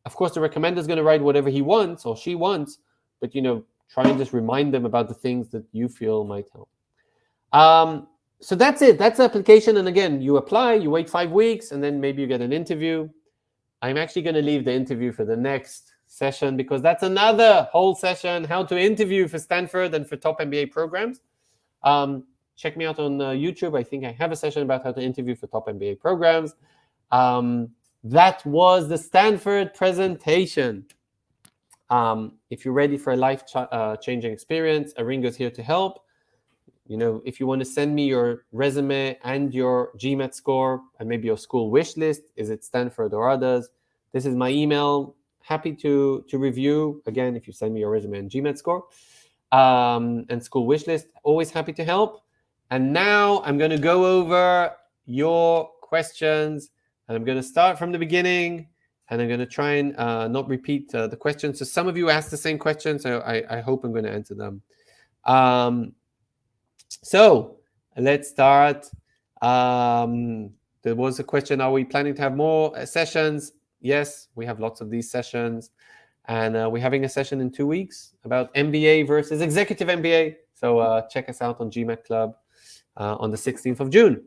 Of course, the recommender is going to write whatever he wants or she wants, but, try and just remind them about the things that you feel might help. So that's it. That's the application. And again, you apply, you wait 5 weeks, and then maybe you get an interview. I'm actually going to leave the interview for the next session because that's another whole session, how to interview for Stanford and for top MBA programs. Check me out on YouTube. I think I have a session about how to interview for top MBA programs. That was the Stanford presentation. If you're ready for a life-changing experience, Aringo's here to help. If you want to send me your resume and your GMAT score and maybe your school wish list, is it Stanford or others? This is my email. Happy to review. Again, if you send me your resume and GMAT score and school wish list, always happy to help. And now I'm going to go over your questions, and I'm going to start from the beginning, and I'm going to try and not repeat the questions. So some of you asked the same question, so I hope I'm going to answer them. So let's start. There was a question, are we planning to have more sessions? Yes, we have lots of these sessions. And we're having a session in 2 weeks about MBA versus executive MBA. So check us out on GMAT Club on the 16th of June.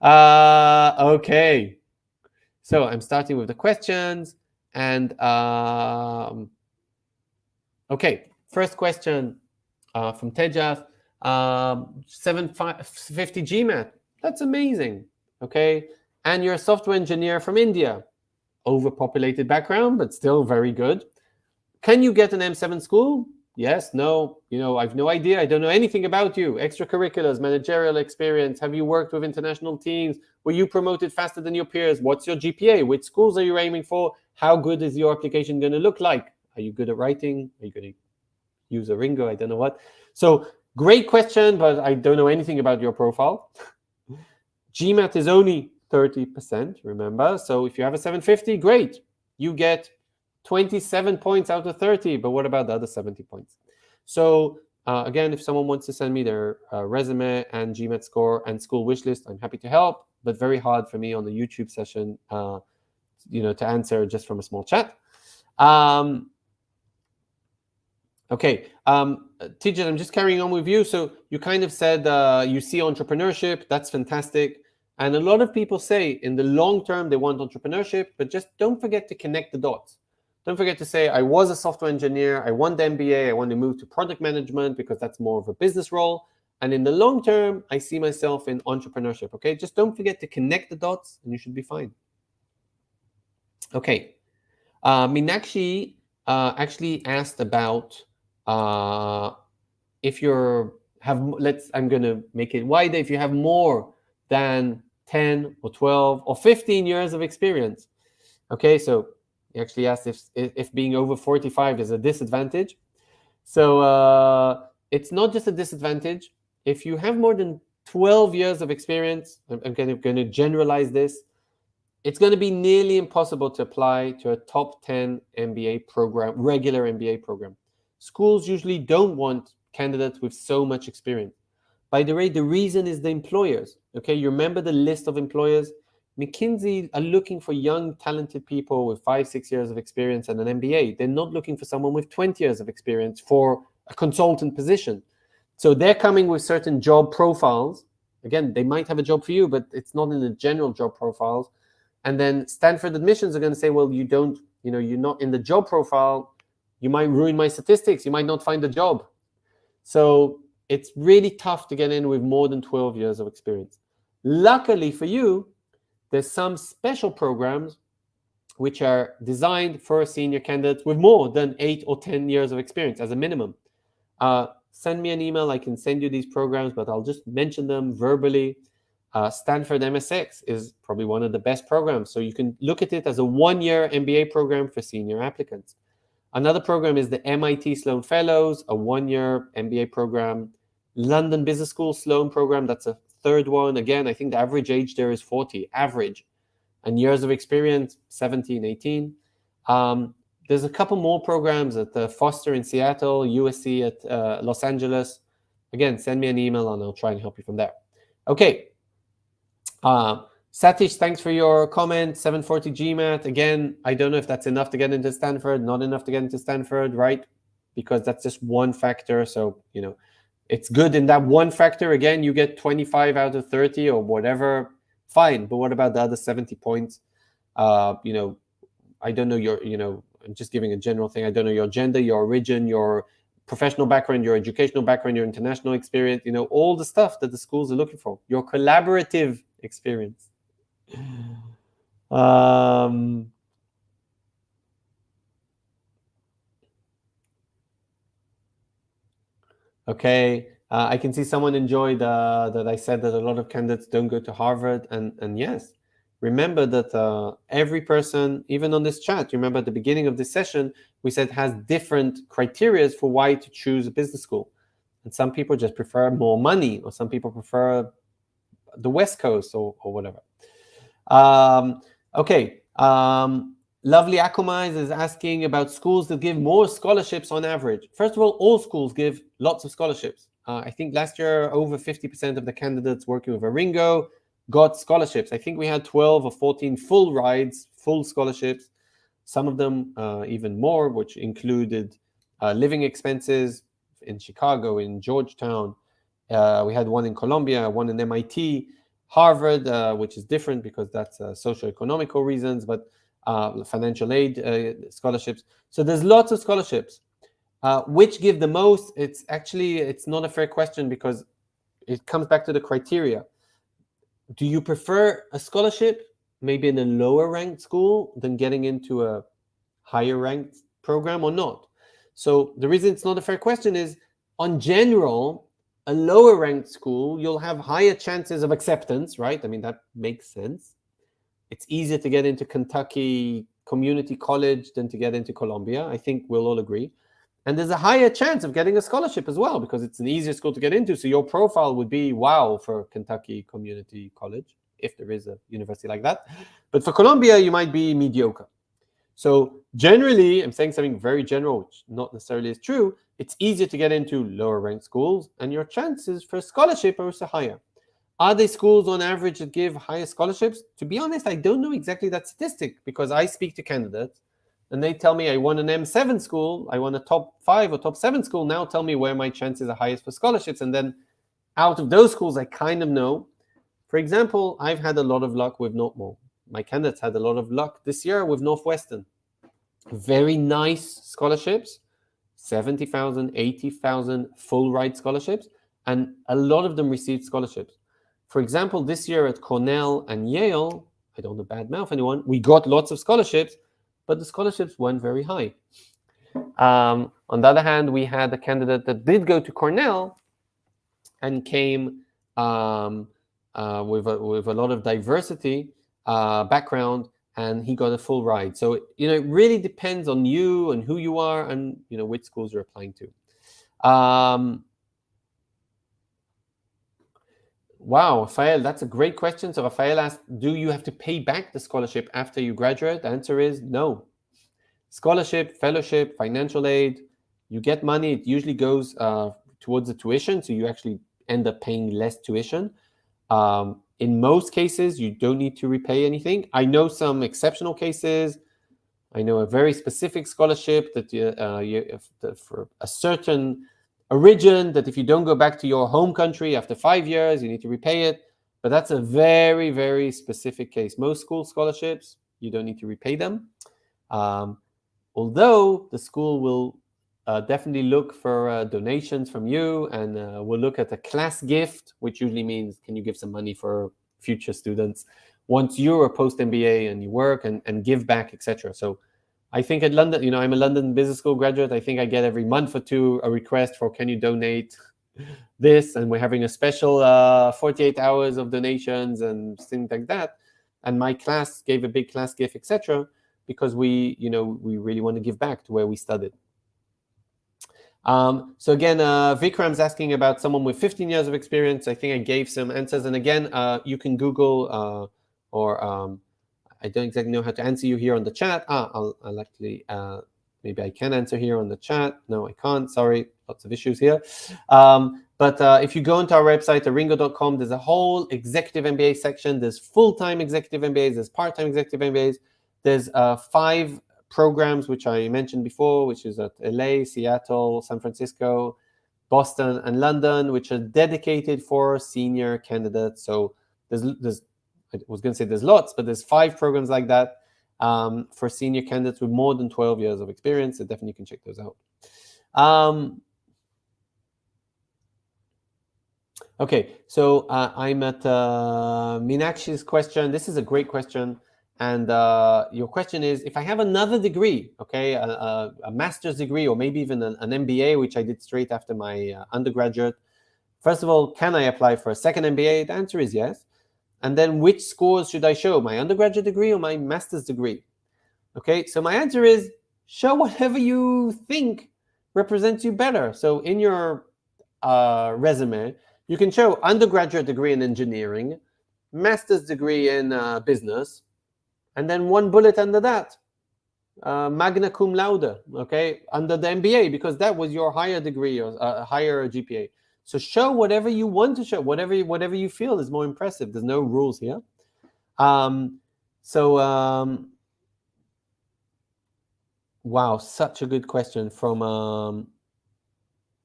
Okay. So I'm starting with the questions. And okay, first question from Tejas. 750 GMAT. That's amazing. Okay. And you're a software engineer from India. Overpopulated background, but still very good. Can you get an M7 school? Yes, no. I've no idea. I don't know anything about you. Extracurriculars, managerial experience. Have you worked with international teams? Were you promoted faster than your peers? What's your GPA? Which schools are you aiming for? How good is your application going to look like? Are you good at writing? Are you going to use a Ringo? I don't know what. So great question, but I don't know anything about your profile. GMAT is only 30%, remember? So if you have a 750, great. You get 27 points out of 30, but what about the other 70 points? So again, if someone wants to send me their resume and GMAT score and school wish list, I'm happy to help, but very hard for me on the YouTube session, to answer just from a small chat. Okay, Tijan, I'm just carrying on with you. So you kind of said you see entrepreneurship. That's fantastic. And a lot of people say in the long term, they want entrepreneurship, but just don't forget to connect the dots. Don't forget to say, I was a software engineer. I want the MBA. I want to move to product management because that's more of a business role. And in the long term, I see myself in entrepreneurship. Okay, just don't forget to connect the dots and you should be fine. Okay, Meenakshi actually asked about if I'm going to make it wider, if you have more than 10 or 12 or 15 years of experience. Okay, so he actually asked if being over 45 is a disadvantage. So it's not just a disadvantage. If you have more than 12 years of experience, I'm going to generalize this, it's going to be nearly impossible to apply to a top 10 MBA program, regular MBA program. Schools usually don't want candidates with so much experience. By the way, the reason is the employers. Okay, you remember the list of employers? McKinsey are looking for young, talented people with 5-6 years of experience and an MBA. They're not looking for someone with 20 years of experience for a consultant position. So they're coming with certain job profiles. Again, they might have a job for you, but it's not in the general job profiles. And then Stanford admissions are going to say, well, you're not in the job profile. You might ruin my statistics. You might not find a job. So it's really tough to get in with more than 12 years of experience. Luckily for you, there's some special programs which are designed for senior candidates with more than 8 or 10 years of experience as a minimum. Send me an email. I can send you these programs, but I'll just mention them verbally. Stanford MSX is probably one of the best programs. So you can look at it as a 1-year MBA program for senior applicants. Another program is the MIT Sloan Fellows, a 1-year MBA program. London Business School Sloan program, that's a third one. Again, I think the average age there is 40, average. And years of experience, 17, 18. There's a couple more programs at the Foster in Seattle, USC at Los Angeles. Again, send me an email and I'll try and help you from there. Okay. Satish, thanks for your comment. 740 GMAT. Again, I don't know if that's enough to get into Stanford, not enough to get into Stanford, right? Because that's just one factor. So, it's good in that one factor. Again, you get 25 out of 30 or whatever. Fine. But what about the other 70 points? I don't know your, I'm just giving a general thing. I don't know your gender, your origin, your professional background, your educational background, your international experience, all the stuff that the schools are looking for, your collaborative experience. Okay, I can see someone enjoyed that I said that a lot of candidates don't go to Harvard, and yes, remember that every person, even on this chat, remember at the beginning of this session, we said has different criteria for why to choose a business school. And some people just prefer more money, or some people prefer the West Coast or whatever. Okay, Lovely Akomize is asking about schools that give more scholarships on average. First of all schools give lots of scholarships. I think last year over 50% of the candidates working with Aringo got scholarships. I think we had 12 or 14 full rides, full scholarships. Some of them even more, which included living expenses in Chicago, in Georgetown. We had one in Columbia, one in MIT, Harvard, which is different because that's socioeconomical reasons, but financial aid scholarships. So there's lots of scholarships. Which give the most? It's not a fair question because it comes back to the criteria. Do you prefer a scholarship maybe in a lower ranked school than getting into a higher ranked program or not? So the reason it's not a fair question is, on general, a lower ranked school, you'll have higher chances of acceptance, right? I mean, that makes sense. It's easier to get into Kentucky Community College than to get into Columbia. I think we'll all agree. And there's a higher chance of getting a scholarship as well because it's an easier school to get into. So your profile would be wow for Kentucky Community College, if there is a university like that. But for Columbia, you might be mediocre. So generally, I'm saying something very general, which not necessarily is true. It's easier to get into lower ranked schools, and your chances for scholarship are also higher. Are there schools on average that give higher scholarships? To be honest, I don't know exactly that statistic because I speak to candidates and they tell me I want an M7 school, I want a top 5 or top 7 school. Now tell me where my chances are highest for scholarships. And then out of those schools, I kind of know. For example, I've had a lot of luck with Northmore. My candidates had a lot of luck this year with Northwestern. Very nice scholarships, 70,000, 80,000 full ride scholarships, and a lot of them received scholarships. For example, this year at Cornell and Yale, I don't want to badmouth anyone, we got lots of scholarships, but the scholarships weren't very high. On the other hand, we had a candidate that did go to Cornell and came with a lot of diversity background, and he got a full ride. So it really depends on you and who you are and which schools you're applying to. Wow, Rafael, that's a great question. So Rafael asked, do you have to pay back the scholarship after you graduate? The answer is no. Scholarship, fellowship, financial aid, you get money. It usually goes towards the tuition, so you actually end up paying less tuition. In most cases, you don't need to repay anything. I know some exceptional cases. I know a very specific scholarship that for a certain origin, that if you don't go back to your home country after 5 years, you need to repay it. But that's a very, very specific case. Most school scholarships, you don't need to repay them. Although the school will definitely look for donations from you, and we'll look at a class gift, which usually means can you give some money for future students once you're a post-MBA and you work and give back, etc. So I think at London, I'm a London Business School graduate. I think I get every month or two a request for can you donate this, and we're having a special 48 hours of donations and things like that. And my class gave a big class gift, etc., because we really want to give back to where we studied. So again, Vikram's asking about someone with 15 years of experience. I think I gave some answers. And again, you can Google or I don't exactly know how to answer you here on the chat. I'll actually, maybe I can answer here on the chat. No, I can't. Sorry, lots of issues here. But if you go into our website, aringo.com, there's a whole executive MBA section. There's full-time executive MBAs. There's part-time executive MBAs. There's 5 programs, which I mentioned before, which is at LA, Seattle, San Francisco, Boston, and London, which are dedicated for senior candidates. So there's I was going to say there's lots, but there's 5 programs like that for senior candidates with more than 12 years of experience. So definitely you can check those out. Okay, so I'm at Minakshi's question. This is a great question. And your question is, if I have another degree, okay, a master's degree, or maybe even an MBA, which I did straight after my undergraduate, first of all, can I apply for a second MBA? The answer is yes. And then which scores should I show, my undergraduate degree or my master's degree? Okay, so my answer is show whatever you think represents you better. So in your resume, you can show undergraduate degree in engineering, master's degree in business, and then one bullet under that, magna cum laude, okay, under the MBA, because that was your higher degree or higher GPA. So show whatever you want to show, whatever you feel is more impressive. There's no rules here. Wow, such a good question from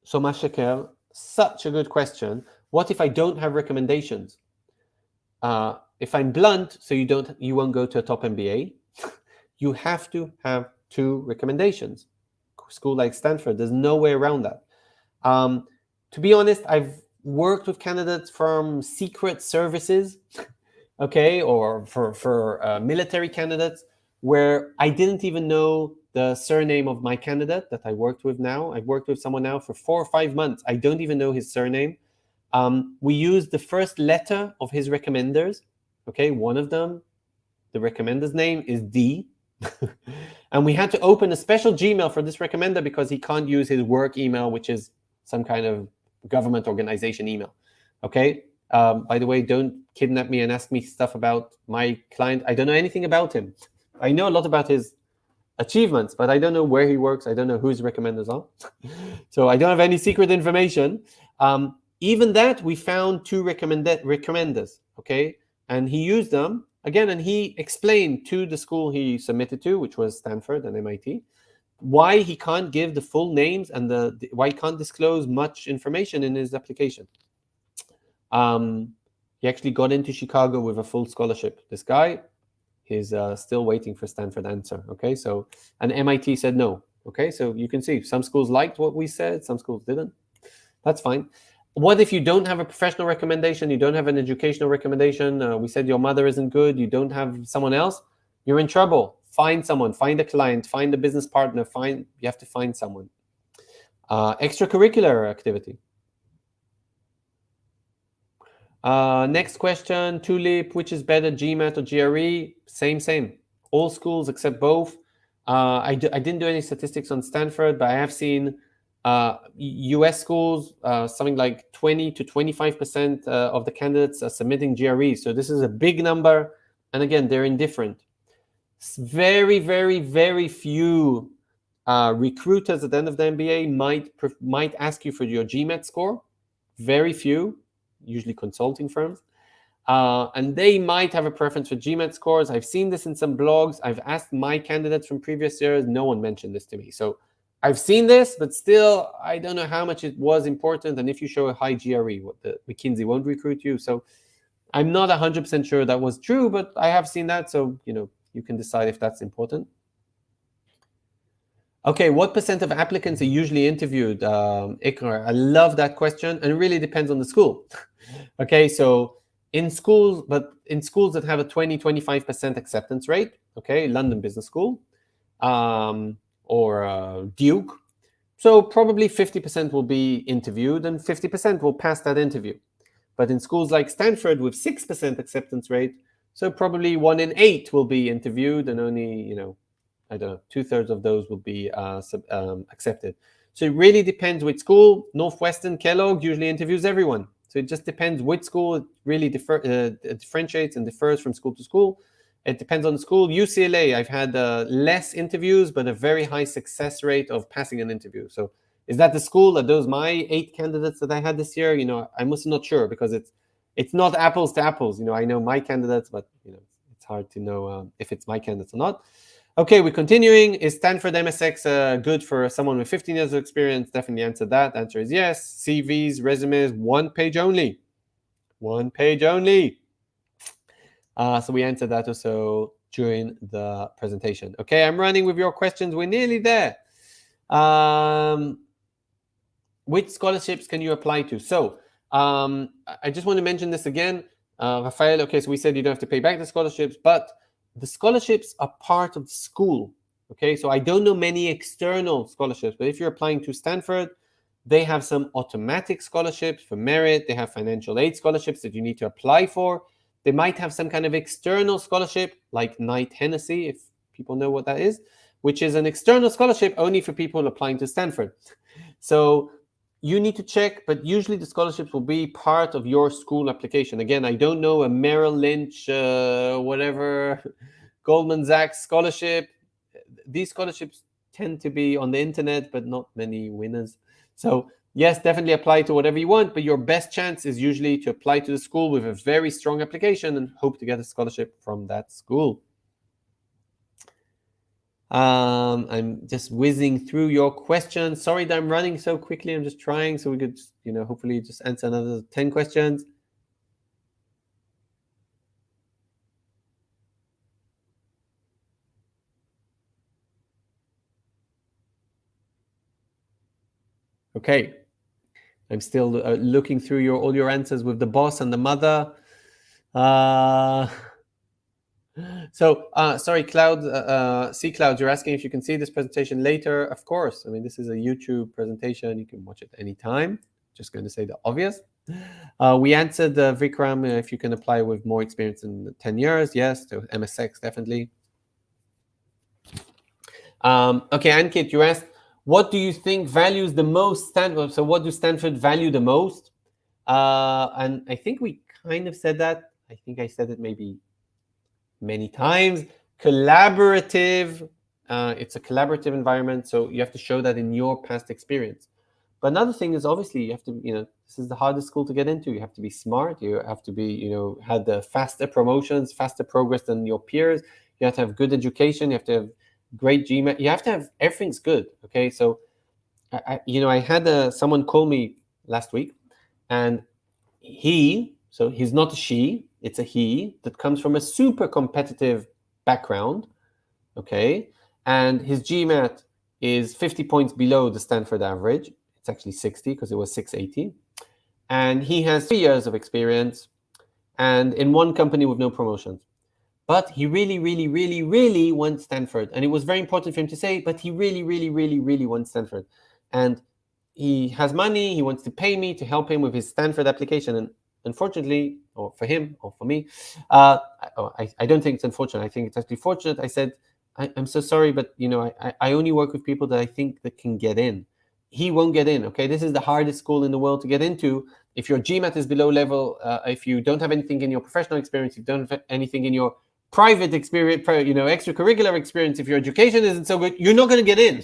Soma Sheker. Such a good question. What if I don't have recommendations? If I'm blunt, so you won't go to a top MBA. You have to have 2 recommendations. School like Stanford, there's no way around that. To be honest, I've worked with candidates from secret services, okay, or for military candidates, where I didn't even know the surname of my candidate that I worked with now. I've worked with someone now for 4 or 5 months. I don't even know his surname. We used the first letter of his recommenders. Okay, one of them, the recommender's name is D. And we had to open a special Gmail for this recommender because he can't use his work email, which is some kind of government organization email. Okay, by the way, don't kidnap me and ask me stuff about my client. I don't know anything about him. I know a lot about his achievements, but I don't know where he works. I don't know who his recommenders are. So I don't have any secret information. Even that, we found 2 recommenders, okay? And he used them, again, and he explained to the school he submitted to, which was Stanford and MIT, why he can't give the full names and why he can't disclose much information in his application. He actually got into Chicago with a full scholarship. This guy, he's still waiting for Stanford answer, okay? So, and MIT said no, okay? So you can see some schools liked what we said, some schools didn't. That's fine. What if you don't have a professional recommendation, you don't have an educational recommendation, we said your mother isn't good, you don't have someone else, you're in trouble. Find someone, find a client, find a business partner, you have to find someone. Extracurricular activity. Next question, Tulip, which is better, GMAT or GRE? Same. All schools except both. I didn't do any statistics on Stanford, but I have seen US schools, something like 20 to 25% of the candidates are submitting GRE. So this is a big number. And again, they're indifferent. Very, very, very few recruiters at the end of the MBA might ask you for your GMAT score. Very few, usually consulting firms. And they might have a preference for GMAT scores. I've seen this in some blogs. I've asked my candidates from previous years. No one mentioned this to me. So I've seen this, but still, I don't know how much it was important. And if you show a high GRE, McKinsey won't recruit you. So I'm not 100% sure that was true, but I have seen that. So, you can decide if that's important. Okay, what percent of applicants are usually interviewed? Ikrar, I love that question. And it really depends on the school. Okay, so in schools that have a 20-25% acceptance rate, okay, London Business School, or Duke, so probably 50% will be interviewed and 50% will pass that interview. But in schools like Stanford with 6% acceptance rate, so probably 1 in 8 will be interviewed and only, I don't know, 2/3 of those will be accepted. So it really depends which school. Northwestern, Kellogg usually interviews everyone. So it just depends which school. It really differentiates and differs from school to school. It depends on the school. UCLA, I've had less interviews, but a very high success rate of passing an interview. So is that the school? Are those my 8 candidates that I had this year? I'm also not sure because it's not apples to apples. I know my candidates, but it's hard to know if it's my candidates or not. Okay, we're continuing. Is Stanford MSX good for someone with 15 years of experience? Definitely answer that. The answer is yes. CVs, resumes, 1 page only. 1 page only. So we answered that also during the presentation. Okay, I'm running with your questions. We're nearly there. Which scholarships can you apply to? So I just want to mention this again. Rafael, okay, so we said you don't have to pay back the scholarships, but the scholarships are part of the school. Okay, so I don't know many external scholarships, but if you're applying to Stanford, they have some automatic scholarships for merit. They have financial aid scholarships that you need to apply for. They might have some kind of external scholarship like Knight Hennessy, if people know what that is, which is an external scholarship only for people applying to Stanford. So you need to check, but usually the scholarships will be part of your school application. Again, I don't know a Merrill Lynch, whatever, Goldman Sachs scholarship. These scholarships tend to be on the internet, but not many winners. So yes, definitely apply to whatever you want, but your best chance is usually to apply to the school with a very strong application and hope to get a scholarship from that school. I'm just whizzing through your questions. Sorry that I'm running so quickly. I'm just trying so we could, hopefully just answer another 10 questions. Okay. I'm still looking through all your answers with the boss and the mother. Sorry, Cloud. C Cloud, you're asking if you can see this presentation later. Of course. I mean, this is a YouTube presentation. You can watch it anytime. Just going to say the obvious. We answered Vikram if you can apply with more experience in 10 years. Yes, to MSX, definitely. Okay, Ankit, you asked, what do you think values the most Stanford? So what do Stanford value the most? And I think we kind of said that. I think I said it maybe many times. Collaborative. It's a collaborative environment, so you have to show that in your past experience. But another thing is obviously you have to, this is the hardest school to get into. You have to be smart. You have to be, had the faster promotions, faster progress than your peers. You have to have good education. You have to have great Gmat. You have to have everything's good. Okay, so I had someone call me last week, and so he's not a she, it's a he that comes from a super competitive background. Okay, and his Gmat is 50 points below the Stanford average. It's actually 60 because it was 680, and he has 3 years of experience and in one company with no promotions. But he really, really, really, really wants Stanford. And it was very important for him to say, but he really, really, really, really wants Stanford. And he has money. He wants to pay me to help him with his Stanford application. And unfortunately, or for him or for me, I don't think it's unfortunate. I think it's actually fortunate. I said, I'm so sorry, but I only work with people that I think that can get in. He won't get in. Okay, this is the hardest school in the world to get into. If your Gmat is below level, if you don't have anything in your professional experience, if you don't have anything in your private experience, extracurricular experience, if your education isn't so good, you're not going to get in.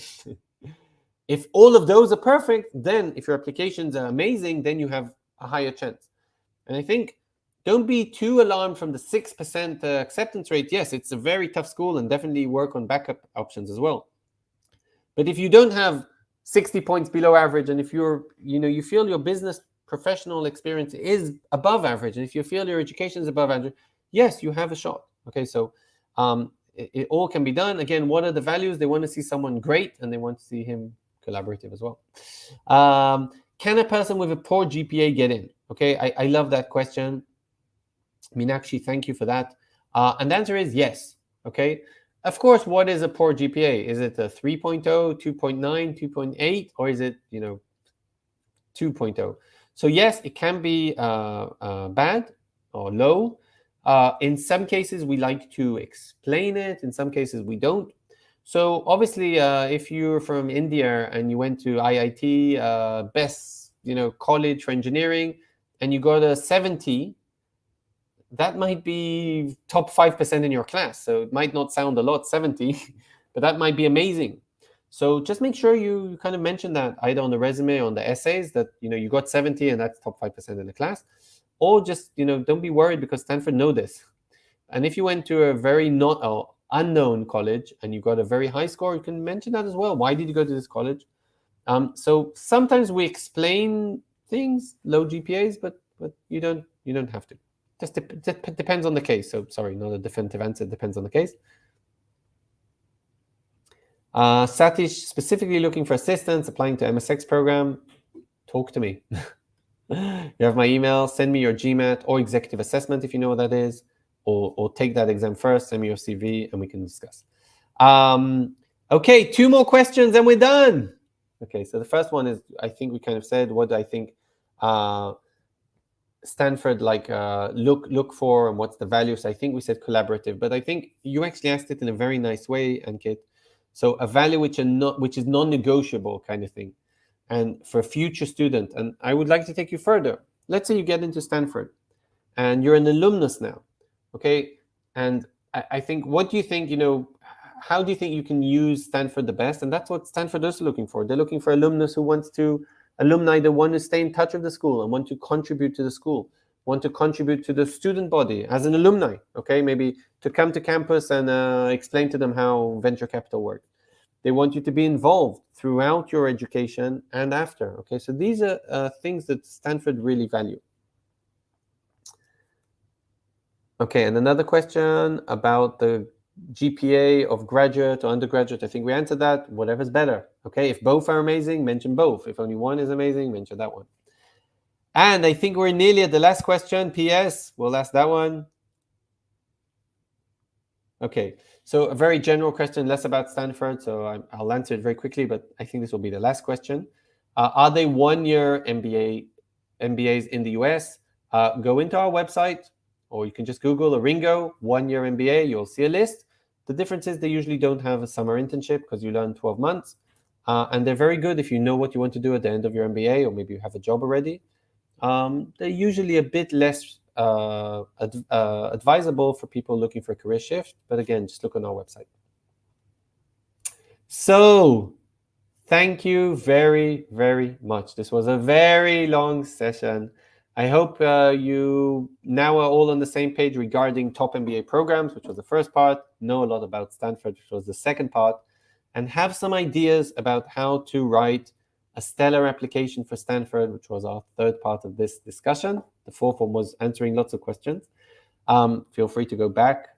If all of those are perfect, then if your applications are amazing, then you have a higher chance. And I think don't be too alarmed from the 6% acceptance rate. Yes, it's a very tough school, and definitely work on backup options as well. But if you don't have 60 points below average, and if you feel your business professional experience is above average, and if you feel your education is above average, yes, you have a shot. Okay, so it all can be done. Again, what are the values? They want to see someone great, and they want to see him collaborative as well. Can a person with a poor GPA get in? Okay, I love that question. Meenakshi, thank you for that. And the answer is yes. Okay, of course, what is a poor GPA? Is it a 3.0, 2.9, 2.8, or is it 2.0? So yes, it can be bad or low. In some cases, we like to explain it. In some cases, we don't. So obviously, if you're from India and you went to IIT, best college for engineering, and you got a 70, that might be top 5% in your class. So it might not sound a lot, 70, but that might be amazing. So just make sure you kind of mention that either on the resume or on the essays that you got 70 and that's top 5% in the class. Or just, don't be worried because Stanford know this. And if you went to a very unknown college and you got a very high score, you can mention that as well. Why did you go to this college? So sometimes we explain things, low GPAs, but you don't have to. Just depends on the case. So sorry, not a definitive answer. It depends on the case. Satish, specifically looking for assistance, applying to MSX program. Talk to me. You have my email. Send me your GMAT or executive assessment if you know what that is. or take that exam first, send me your CV, and we can discuss. Okay, 2 more questions and we're done. Okay, so the first one is, I think we kind of said, what do I think Stanford look for and what's the value? So I think we said collaborative, but I think you actually asked it in a very nice way, Ankit. So a value which is non-negotiable kind of thing, and for a future student. And I would like to take you further. Let's say you get into Stanford and you're an alumnus now, okay? And I think, what do you think, how do you think you can use Stanford the best? And that's what Stanford is looking for. They're looking for alumni that want to stay in touch with the school and want to contribute to the school, want to contribute to the student body as an alumni, okay? Maybe to come to campus and explain to them how venture capital works. They want you to be involved throughout your education and after, okay? So these are things that Stanford really value. Okay, and another question about the GPA of graduate or undergraduate. I think we answered that. Whatever's better. Okay, if both are amazing, mention both. If only one is amazing, mention that one. And I think we're nearly at the last question. PS, we'll ask that one. Okay, so a very general question, less about Stanford. So I'll answer it very quickly, but I think this will be the last question. Are they one-year MBAs in the US? Go into our website, or you can just Google a Ringo one-year MBA. You'll see a list. The difference is they usually don't have a summer internship because you learn 12 months. And they're very good if you know what you want to do at the end of your MBA, or maybe you have a job already. They're usually a bit less advisable for people looking for a career shift. But again, just look on our website. So thank you very, very much. This was a very long session. I hope you now are all on the same page regarding top MBA programs, which was the first part, know a lot about Stanford, which was the second part, and have some ideas about how to write a stellar application for Stanford, which was our third part of this discussion. The fourth one was answering lots of questions. Feel free to go back,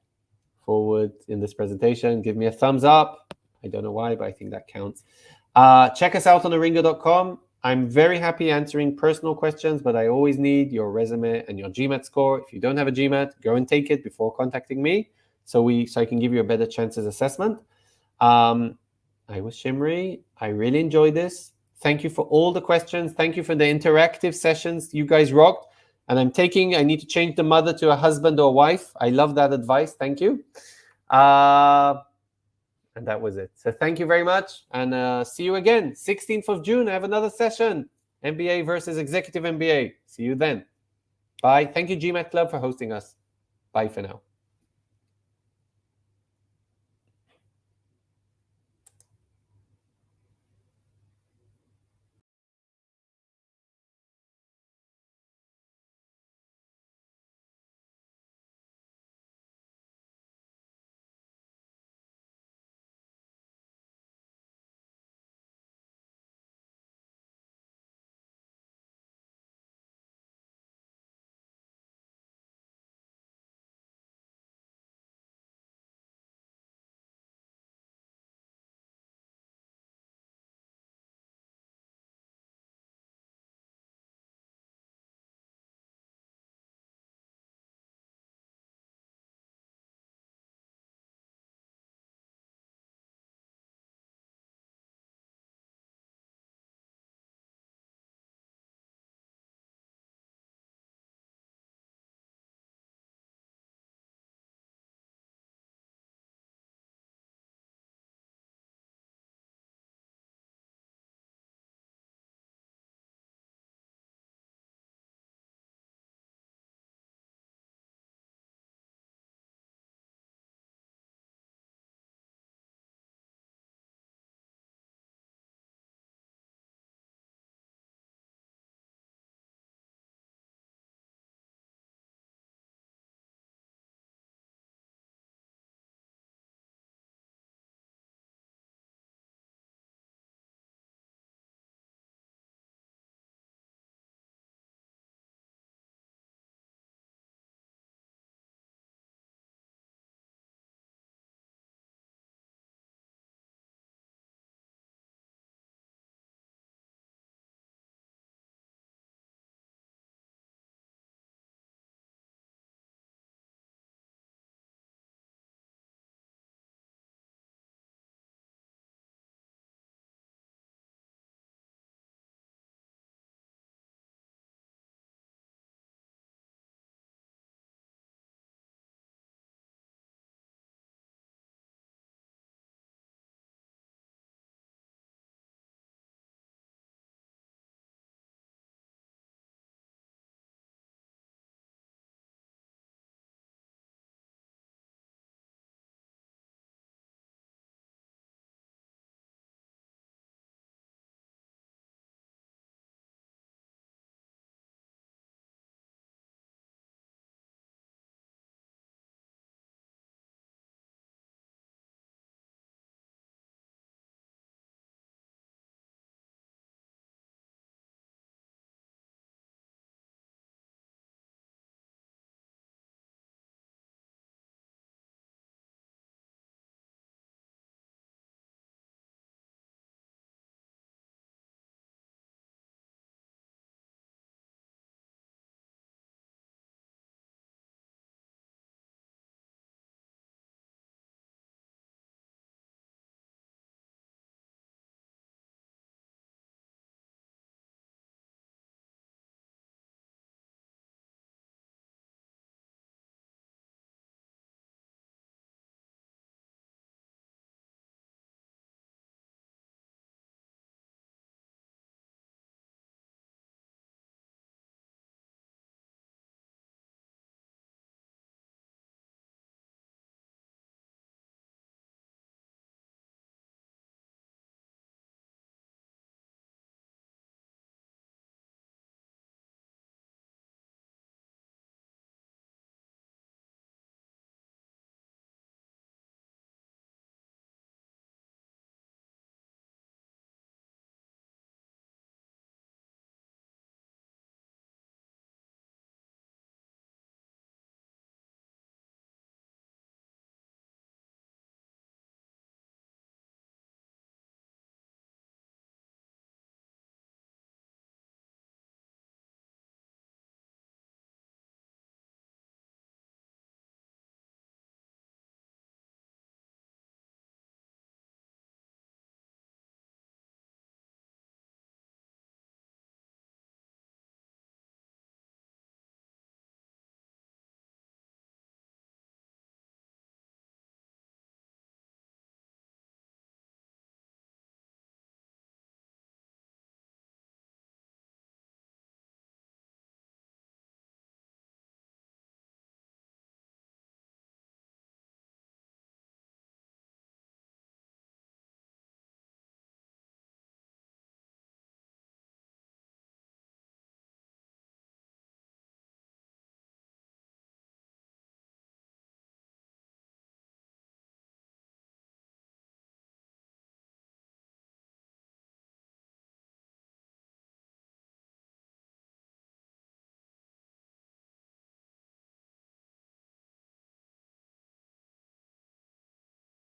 forward in this presentation, give me a thumbs up. I don't know why, but I think that counts. Check us out on aringo.com. I'm very happy answering personal questions, but I always need your resume and your Gmat score. If you don't have a Gmat, go and take it before contacting me, so I can give you a better chances assessment. I was Shimri. I really enjoyed this. Thank you for all the questions. Thank you for the interactive sessions. You guys rocked. And I need to change the mother to a husband or wife. I love that advice. Thank you. And that was it. So thank you very much. And see you again. 16th of June, I have another session. MBA versus Executive MBA. See you then. Bye. Thank you, GMAT Club, for hosting us. Bye for now.